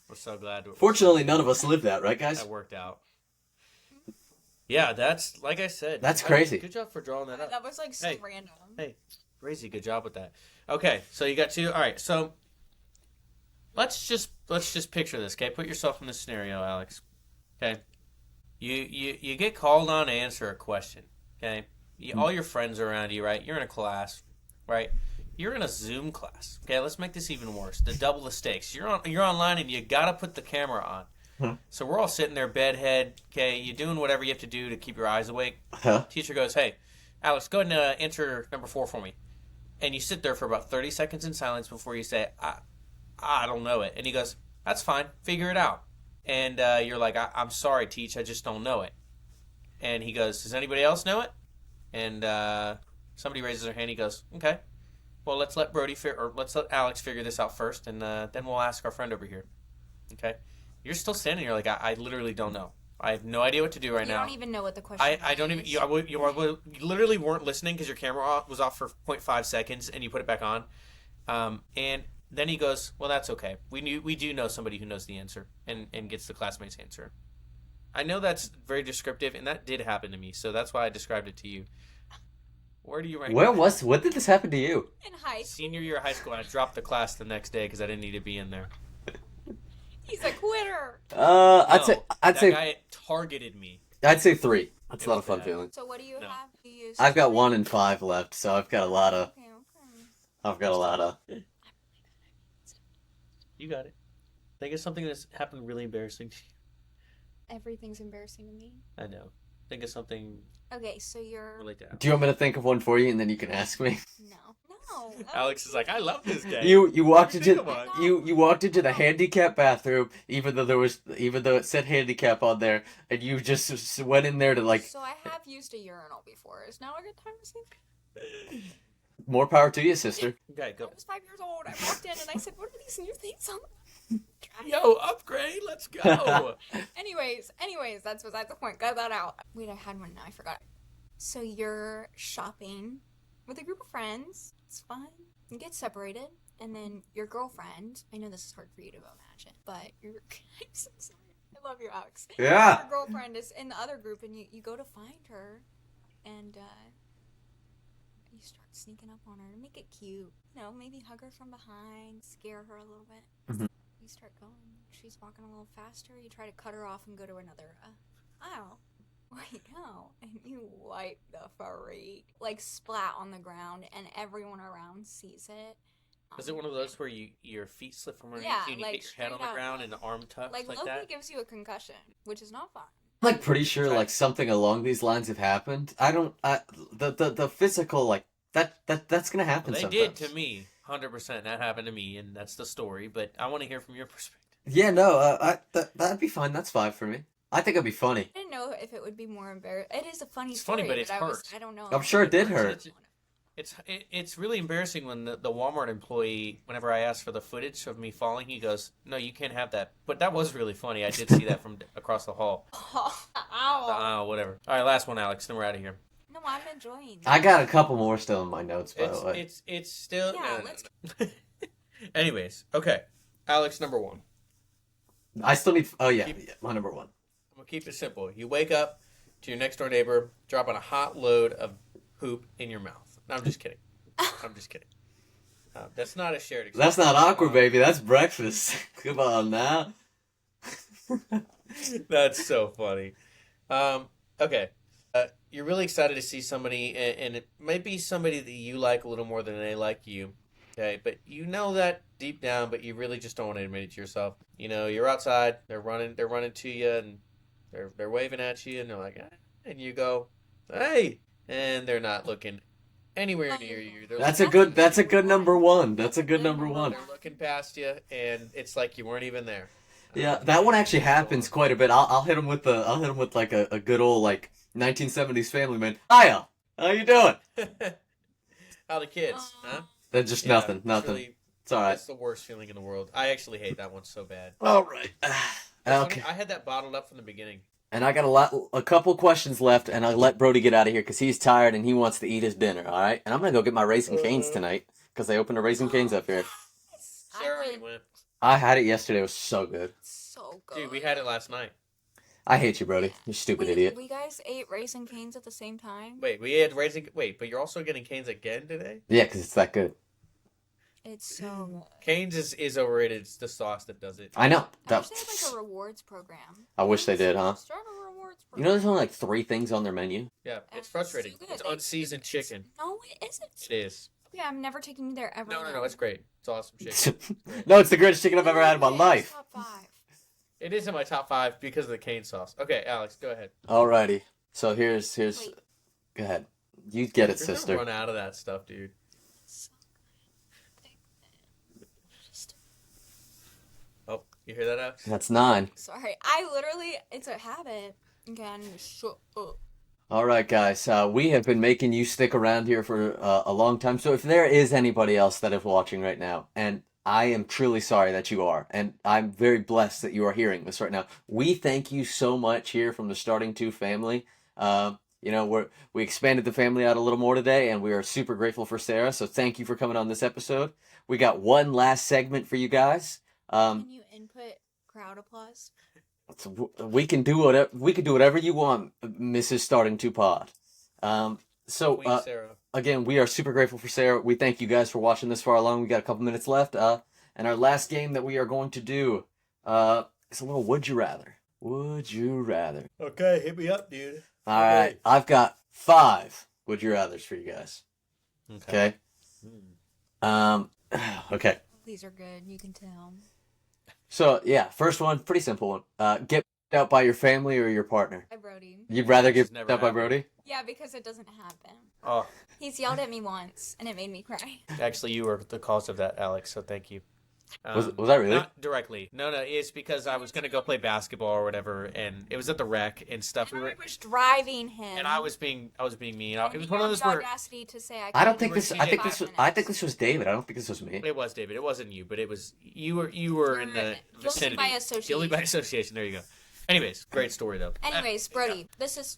We're so glad. Fortunately, none of us live that, right, guys? That worked out. Yeah, that's like I said. That's crazy. Good job for drawing that up. That was like so Hey. random. Hey, crazy. Good job with that. Okay, so you got 2. All right, so let's just picture this. Okay, put yourself in this scenario, Alex. Okay, you get called on to answer a question. Okay, all your friends are around you, right? You're in a class, right? You're in a Zoom class. Okay, let's make this even worse. To double the stakes, you're online and you gotta put the camera on. So we're all sitting there, bedhead. Okay, you're doing whatever you have to do to keep your eyes awake. Huh? Teacher goes, "Hey, Alex, go ahead and answer number 4 for me." And you sit there for about 30 seconds in silence before you say, I don't know it. And he goes, "That's fine. Figure it out." And you're like, I'm sorry, Teach. I just don't know it. And he goes, "Does anybody else know it?" And somebody raises their hand. He goes, "Okay. Well, let's let let's let Alex figure this out first, and then we'll ask our friend over here." Okay. You're still standing there like, I literally don't know. I have no idea what to do right now. You don't even know what the question I don't even. is. You literally weren't listening because your camera was off for 0.5 seconds, and you put it back on. And then he goes, "Well, that's okay. We do know somebody who knows the answer and gets the classmate's answer." I know that's very descriptive, and that did happen to me, so that's why I described it to you. Where do you rank? What did this happen to you? In high school. Senior year of high school, and I dropped the class the next day because I didn't need to be in there. He's a quitter. I'd That say guy targeted me. 3. That's It not a was fun bad. feeling. So what do you No. have? You use I've got 1 and 5 left, so I've got a lot of. Okay, okay. I've got a lot of. You got it. Think of something that's happened really embarrassing to you. Everything's embarrassing to me. I know. Think of something Okay, so you're relate to Alex. Do you want me to think of one for you, and then you can ask me? no. Alex is like, I love this game. You walked Think into of one. you walked into the handicap bathroom, even though it said handicap on there, and you just went in there to like. So I have used a urinal before. Is now a good time to say? More power to you, sister. Okay, I go. was 5 years old. I walked in and I said, "What are these new things on?" Yo, upgrade, let's go. Anyways, that's besides the point. Got that out. Wait, I had one now. I forgot. So you're shopping with a group of friends. It's fun. You get separated, and then your girlfriend. I know this is hard for you to imagine, but your. I'm so sorry. I love you, Alex. Yeah. Your girlfriend is in the other group, and you go to find her, and you start sneaking up on her to make it cute. You know, maybe hug her from behind, scare her a little bit. Mhm. You start going. She's walking a little faster. You try to cut her off and go to another aisle. Wait, no. And you wipe the freak. Like, splat on the ground, and everyone around sees it. Is it one of those where your feet slip from underneath Yeah, you and you like, hit your head on straight the up. ground and the arm tucks Like, like Loki that? gives you a concussion, which is not fun. I'm like pretty sure Try- like something along these lines have happened. I don't. The physical like that's gonna happen. Well, they sometimes. did to me, 100%. That happened to me, and that's the story. But I want to hear from your perspective. Yeah, no. That'd be fine. That's fine for me. I think it'd be funny. I didn't know if it would be more embarrassing. It is a funny It's story, funny, but it hurts. I don't know. I'm sure it did hurt. It's really embarrassing when the Walmart employee, whenever I asked for the footage of me falling, he goes, "No, you can't have that." But that was really funny. I did see that from across the hall. Ow. Whatever. All right, last one, Alex. Then we're out of here. No, I'm enjoying I got a couple more still in my notes, by the way. It's still. Yeah, no, let's. no. Anyways, okay. Alex, number one. I still need. Oh yeah, my number one. I'm gonna keep it simple. You wake up to your next door neighbor dropping a hot load of poop in your mouth. No, I'm just kidding. I'm just kidding. That's not a shared experience. That's not awkward, baby. That's breakfast. Come on now. That's so funny. Okay. You're really excited to see somebody, and it might be somebody that you like a little more than they like you. Okay, but you know that deep down, but you really just don't want to admit it to yourself. You know, you're outside, they're running to you, and they're waving at you, and they're like, "Ah," and you go, "Hey," and they're not looking anywhere near you. That's a good number one. That's a good number one. They're looking past you, and it's like you weren't even there. Yeah, that one actually happens quite a bit. I'll hit him with like a good old like 1970s Family Man. Hiya, how you doing? How the kids, huh? Then just Yeah, nothing. Really, It's all right. that's the worst feeling in the world. I actually hate that one so bad. All right. Okay. I had that bottled up from the beginning. And I got a couple questions left, and I'll let Brody get out of here because he's tired and he wants to eat his dinner. All right. And I'm gonna go get my Raisin Canes tonight because they opened a Raisin Canes up here. Sarah, you went. I had it yesterday. It was so good. So good. Dude, we had it last night. I hate you, Brody. You stupid idiot. We guys ate Raisin Canes at the same time. Wait, we had Raisin. Wait, but you're also getting Canes again today? Yeah, because it's that good. It's so good. Canes is overrated. It's the sauce that does it. I know. I wish they had like a rewards program. I wish they did, huh? Start a rewards You program. know, there's only like 3 things on their menu. Yeah, it's frustrating. So good. It's unseasoned chicken. No, it isn't. It is. Yeah, I'm never taking you there ever. No, it's great. It's awesome chicken. No, it's the greatest chicken I've ever had in my It's life. Top 5. It is in my top 5 because of the cane sauce. Okay, Alex, go ahead. Alrighty. So here's. Wait. Go ahead. You get it, You're gonna sister. run out of that stuff, dude. So good. Just Oh, you hear that, Alex? That's 9. sorry. It's a habit. Okay, I need to shut up. All right, guys. We have been making you stick around here for a long time. So if there is anybody else that is watching right now, and I am truly sorry that you are, and I'm very blessed that you are hearing this right now. We thank you so much here from the Starting Two family. You know, we expanded the family out a little more today, and we are super grateful for Sarah. So thank you for coming on this episode. We got one last segment for you guys. Can you input crowd applause? We can do whatever you want, Mrs. Starting Two Pod. Queen Sarah. Again, we are super grateful for Sarah. We thank you guys for watching this far along. We got a couple minutes left. And our last game that we are going to do is a little Would You Rather. Would you rather? Okay, hit me up, dude. All right, I've got 5 Would You Rathers for you guys. Okay. Okay. These are good. You can tell. So yeah, first one, pretty simple one. Get out by your family or your partner. Hi, Brody. You'd rather get It's never out by happened. Brody? Yeah, because it doesn't happen. Oh, He's yelled at me once, and it made me cry. actually, you were the cause of that, Alex. So thank you. Was that really? Not directly. No. It's because I was gonna go play basketball or whatever, and it was at the rec and stuff. And I was driving him. and I was being mean. And It was you one of had those the where audacity to say I don't couldn't think do this. it I in think 5 this was. minutes. I think this was David. I don't think this was me. it was David. It wasn't you, but it was you were in the Guilty vicinity. by association. Guilty by association. There you go. Anyways, great story though. Anyways, Brody, this is.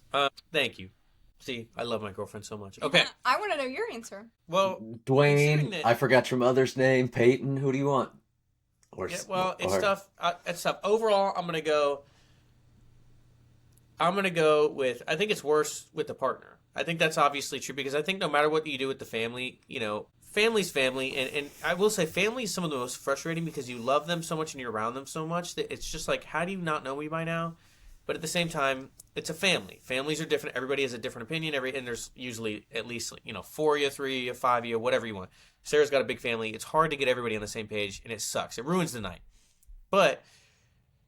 Thank you. See, I love my girlfriend so much. Okay. I want to know your answer. Well, Dwayne. considering that- I forgot your mother's name. Peyton. Who do you want? Or yeah, well, it's or- tough. It's tough. Overall, I'm gonna go with. I think it's worse with the partner. I think that's obviously true because I think no matter what you do with the family, you know, family's family, and I will say family is some of the most frustrating because you love them so much and you're around them so much that it's just like, how do you not know me by now? But at the same time, it's a family. Families are different. Everybody has a different opinion. And there's usually at least 4 of you, 3 of you, 5 of you, whatever you want. Sarah's got a big family. It's hard to get everybody on the same page, and it sucks. It ruins the night. But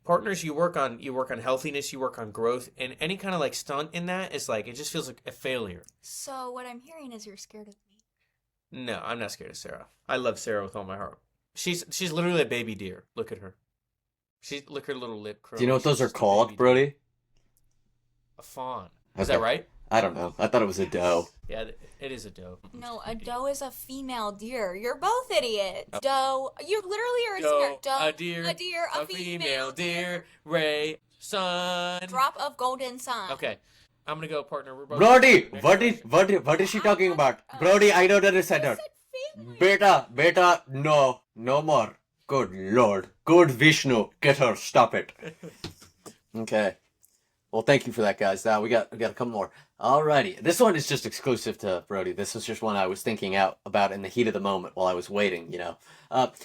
partners, you work on healthiness, you work on growth, and any kind of like stunt in that is like it just feels like a failure. So what I'm hearing is you're scared of me. No, I'm not scared of Sarah. I love Sarah with all my heart. She's literally a baby deer. Look at her. Look at her little lip curl. Do you know what those are called, Brody? A fawn. Is that right? I don't know. I thought it was a doe. Yeah, it is a doe. No, a doe is a female deer. You're both idiots. Oh. Doe. You literally are a singer. Doe. A deer, a female deer, ray, sun. Drop of golden sun. Okay, I'm gonna go, partner. We're both Brody, what is she talking about? Brody, I don't understand her. Beta, no more. Good Lord. Good Vishnu. Get her. Stop it. Okay. Well, thank you for that, guys. Now we got a couple more. Alrighty. This one is just exclusive to Brody. This was just one I was thinking out about in the heat of the moment while I was waiting,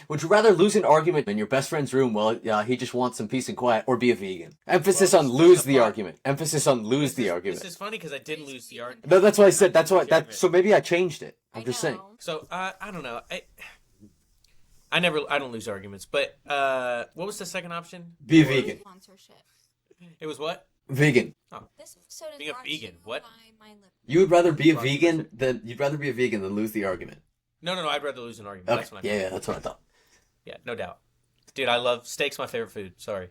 Would you rather lose an argument in your best friend's room while he just wants some peace and quiet, or be a vegan? Emphasis on lose the argument. Emphasis on lose the argument. This is funny because I didn't lose the argument. No, that's what I said. So maybe I changed it. I'm just saying. So, I don't know. I don't lose arguments, but what was the second option? Be a vegan. Sponsorship. It was what? Vegan. Oh. This episode is Being a brought to vegan, you what? by my lip. You would rather be a vegan than lose the argument. No, I'd rather lose an argument. Okay. That's what I meant. Yeah, that's what I thought. Yeah, no doubt. Dude, I love steak's my favorite food. Sorry.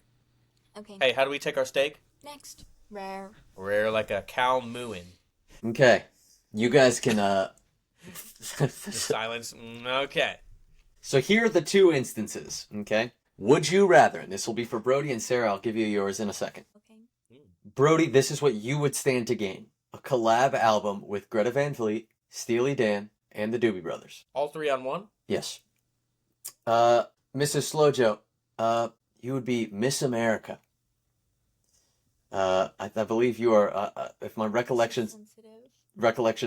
Okay. Hey, how do we take our steak? Next. Rare. Rare like a cow mooing. Okay. You guys can The silence. Okay. So here are the two instances, okay? Would you rather, and this will be for Brody and Sarah, I'll give you yours in a second. Okay. Brody, this is what you would stand to gain. A collab album with Greta Van Fleet, Steely Dan, and the Doobie Brothers. All three on one? Yes. Mrs. Slojo, you would be Miss America. I believe you are, if my recollection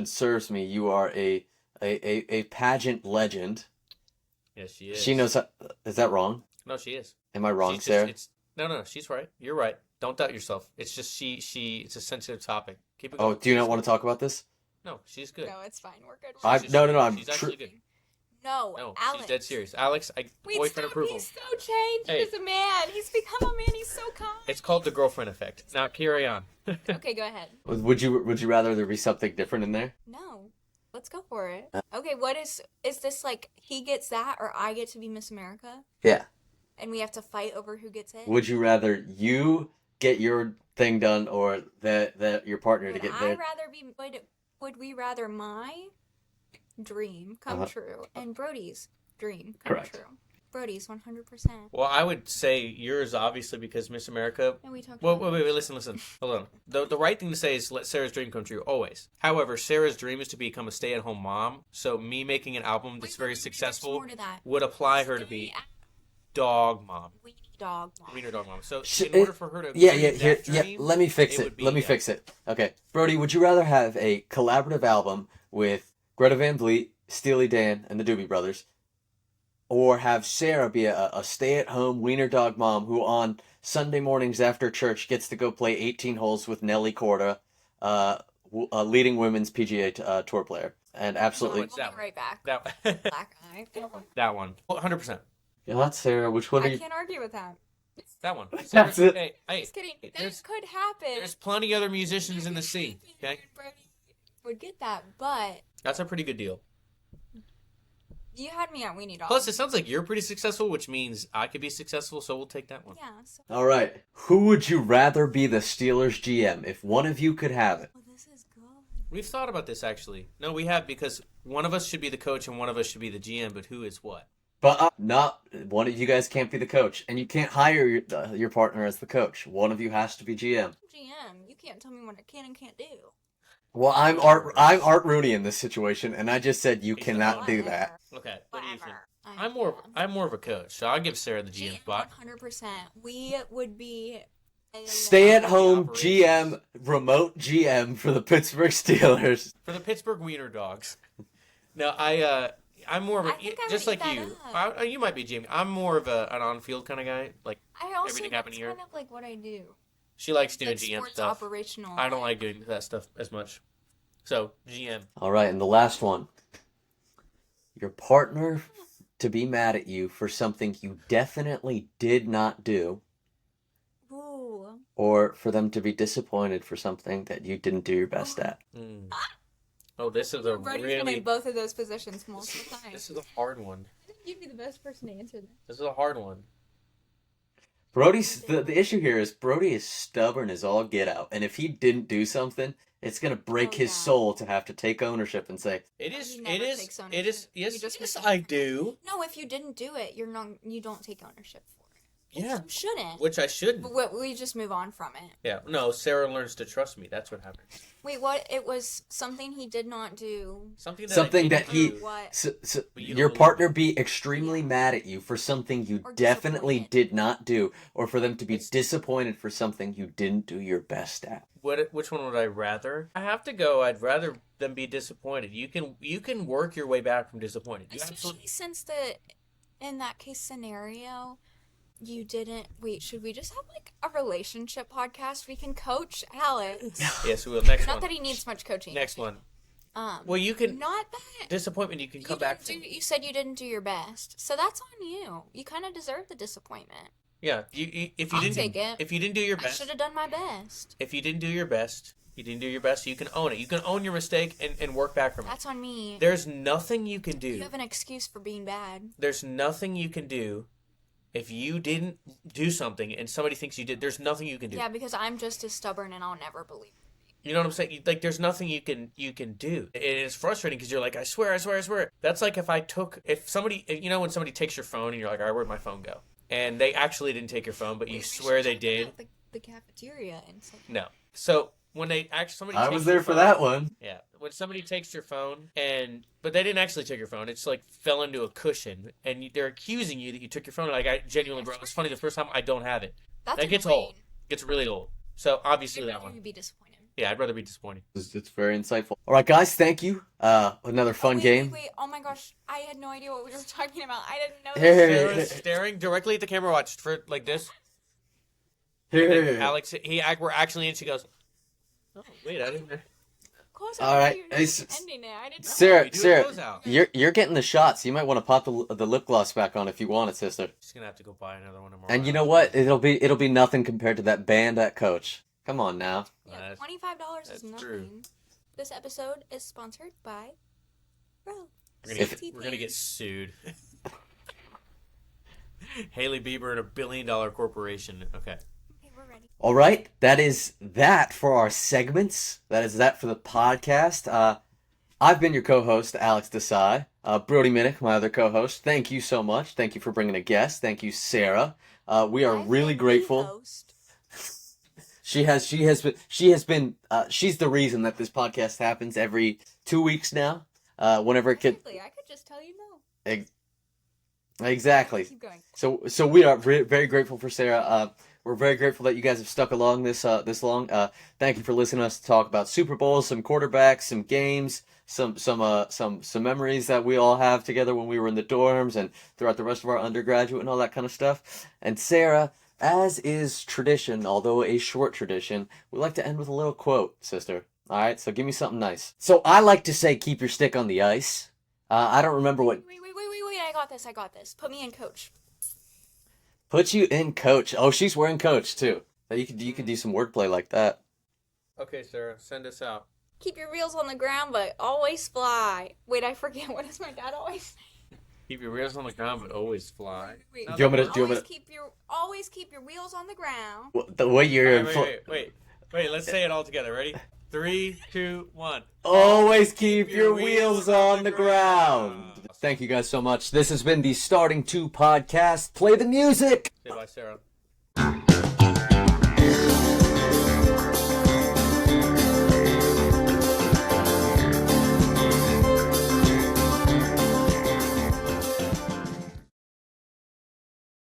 serves me, you are a pageant legend. Yes, she is. She knows how, is that wrong? No, she is. Am I wrong, She's Sarah? No, she's right. You're right. Don't doubt yourself. It's just it's a sensitive topic. Keep it Oh, going. do you not want to talk about this? No, she's good. No, it's fine. We're good. I'm She's actually good. No, Alex. She's dead serious. Alex, boyfriend approval. He's so changed Hey. as a man. He's become a man. He's so kind. It's called the girlfriend effect. Now carry on. Okay, go ahead. Would you rather there be something different in there? No. Let's go for it. Okay, what is this like he gets that or I get to be Miss America? Yeah. And we have to fight over who gets it? Would you rather you get your thing done or that your partner to get there? Would we rather my dream come true and Brody's dream come Correct. true? Brody's 100%. Well, I would say yours, obviously, because Miss America. And we talked Wait, about listen. Hold on. The right thing to say is let Sarah's dream come true, always. However, Sarah's dream is to become a stay-at-home mom, so me making an album that's very successful more to that. would apply her to be dog mom. Weenie dog mom. Wiener dog mom. So Sh- in order for her to Yeah, achieve that dream, let me fix would it. be, Let me fix it. Okay. Brody, would you rather have a collaborative album with Greta Van Fleet, Steely Dan, and the Doobie Brothers, or have Sarah be a stay-at-home wiener dog mom who on Sunday mornings after church gets to go play 18 holes with Nelly Korda, a leading women's PGA tour player? And absolutely... We'll be right back. That, Black eye. that one. 100%. Yeah, that's Sarah. Which one are I you... can't argue with that. That one. That's it. Hey, Just kidding. That there's- could happen. There's plenty other musicians in the scene, okay? Brody would get that, but That's a pretty good deal. you had me at weenie dog. Plus, it sounds like you're pretty successful, which means I could be successful, so we'll take that one. Yeah. So, All right. Who would you rather be the Steelers GM if one of you could have it? oh, this is good. We've thought about this, actually. No, we have, because one of us should be the coach and one of us should be the GM, but who is what? But not one of you guys can't be the coach, and you can't hire your partner as the coach. One of you has to be GM. GM, you can't tell me what I can and can't do. Well, I'm Art Rooney in this situation, and I just said you He's cannot the do that. Okay, what do you think? Whatever. I'm more of a coach, so I'll give Sarah the GM spot. 100%. We would be Stay-at-home Operations. GM, remote GM for the Pittsburgh Steelers. For the Pittsburgh Wiener Dogs. No, I'm more of a, I think I just would like eat you. that You might be GM. I'm more of an on-field kind of guy. Like, I also everything that's happened here. kind of like what I do. She likes doing Like GM sports stuff. operational. I don't like doing that stuff as much. So, GM. All right, and the last one. Your partner to be mad at you for something you definitely did not do, Ooh. or for them to be disappointed for something that you didn't do your best at. Mm. Oh, this is a Brody's been really... in both of those positions multiple times. This is a hard one. I think you'd be the best person to answer this. This is a hard one. Brody's the issue here is Brody is stubborn as all get out, and if he didn't do something, it's gonna break his soul to have to take ownership and say, It No, is. he It never is. takes It ownership. is. You Yes. just Yes, make I do. No, if you didn't do it, you don't take ownership for it. Yeah. You shouldn't. Which I shouldn't. But we just move on from it. Yeah. No, Sarah learns to trust me. That's what happens. Wait, what? It was something he did not do. Something that something I that didn't he do. What? so, But you your don't partner believe be extremely mad at you for something you Or definitely disappointed. did not do, or for them to be It's- disappointed for something you didn't do your best at. Which one would I rather? I have to go. I'd rather them be disappointed. You can work your way back from disappointed. You Especially absolutely. since in that case scenario, you didn't. Wait, should we just have like a relationship podcast? We can coach Alex. Yes, we will. Next Not one. that he needs much coaching. Next one. Um, Well, you can. not that. Disappointment. You can come You back. didn't you said you didn't do your best, so that's on you. You kind of deserve the disappointment. Yeah. If you I'll didn't. take it. If you didn't do your I best. should have done my best. If you didn't do your best. You didn't do your best. You can own it. You can own your mistake and work back from it. That's on me. There's nothing you can You do. have an excuse for being bad. There's nothing you can do if you didn't do something and somebody thinks you did. There's nothing you can do. Yeah, because I'm just as stubborn and I'll never believe. You know what I'm saying? Like, there's nothing you can do. And it's frustrating because you're like, I swear. That's like if somebody, you know, when somebody takes your phone and you're like, all right, where'd my phone go? And they actually didn't take your phone, but you swear they did. The cafeteria and stuff. No. So when they actually somebody, I takes was your there for phone- that one. Yeah, when somebody takes your phone but they didn't actually take your phone, it's like fell into a cushion, and they're accusing you that you took your phone. Like, I genuinely, bro, it's funny. The first time I don't have it, That's that gets annoying. old, gets really old. So obviously that one. You'd be disappointed. Yeah, I'd rather be disappointed. It's very insightful. All right, guys, thank you. Another fun wait, game. Wait. Oh my gosh, I had no idea what we were talking about. I didn't know. Hey, This. hey, Sarah's staring directly at the camera. Watch for like this. Here. Alex, we're actually in. She goes, "Oh wait, I didn't." Close All out. right, You're it's- ending it. I didn't know. Sarah, we do a Sarah, closeout. you're getting the shots. You might want to pop the lip gloss back on if you want it, sister. She's gonna have to go buy another one tomorrow. And you know what? It'll be nothing compared to that band at Coach. Come on now. Yeah, $25 is That's nothing. true. This episode is sponsored by Bro. We're gonna get sued. Haley Bieber and $1 billion corporation. Okay. Okay, we're ready. All right, that is that for our segments. That is that for the podcast. I've been your co-host, Alex Desai. Brody Minnick, my other co-host. Thank you so much. Thank you for bringing a guest. Thank you, Sarah. We are I've really been the grateful. host. She's the reason that this podcast happens every 2 weeks now. Whenever it could, Technically, I could just tell you no. exactly. Keep going. So we are very grateful for Sarah. We're very grateful that you guys have stuck along this long. Thank you for listening to us talk about Super Bowls, some quarterbacks, some games, some memories that we all have together when we were in the dorms and throughout the rest of our undergraduate and all that kind of stuff. And Sarah, as is tradition, although a short tradition, we like to end with a little quote, sister. All right, so give me something nice. So I like to say, keep your stick on the ice. I don't remember what. Wait. I got this. Put me in, coach. Put you in, coach. Oh, she's wearing coach too. You could do some wordplay like that. Okay, Sarah, send us out. Keep your wheels on the ground, but always fly. Wait, I forget. What does my dad always say? Keep your wheels on the ground, but always fly. Wait, Do you want me to- always keep your wheels on the ground. Well, the way you're Wait. Let's say it all together. Ready? 3, 2, 1. always keep your wheels on the ground. Thank you guys so much. This has been the Starting 2 podcast. Play the music. Say bye, Sarah.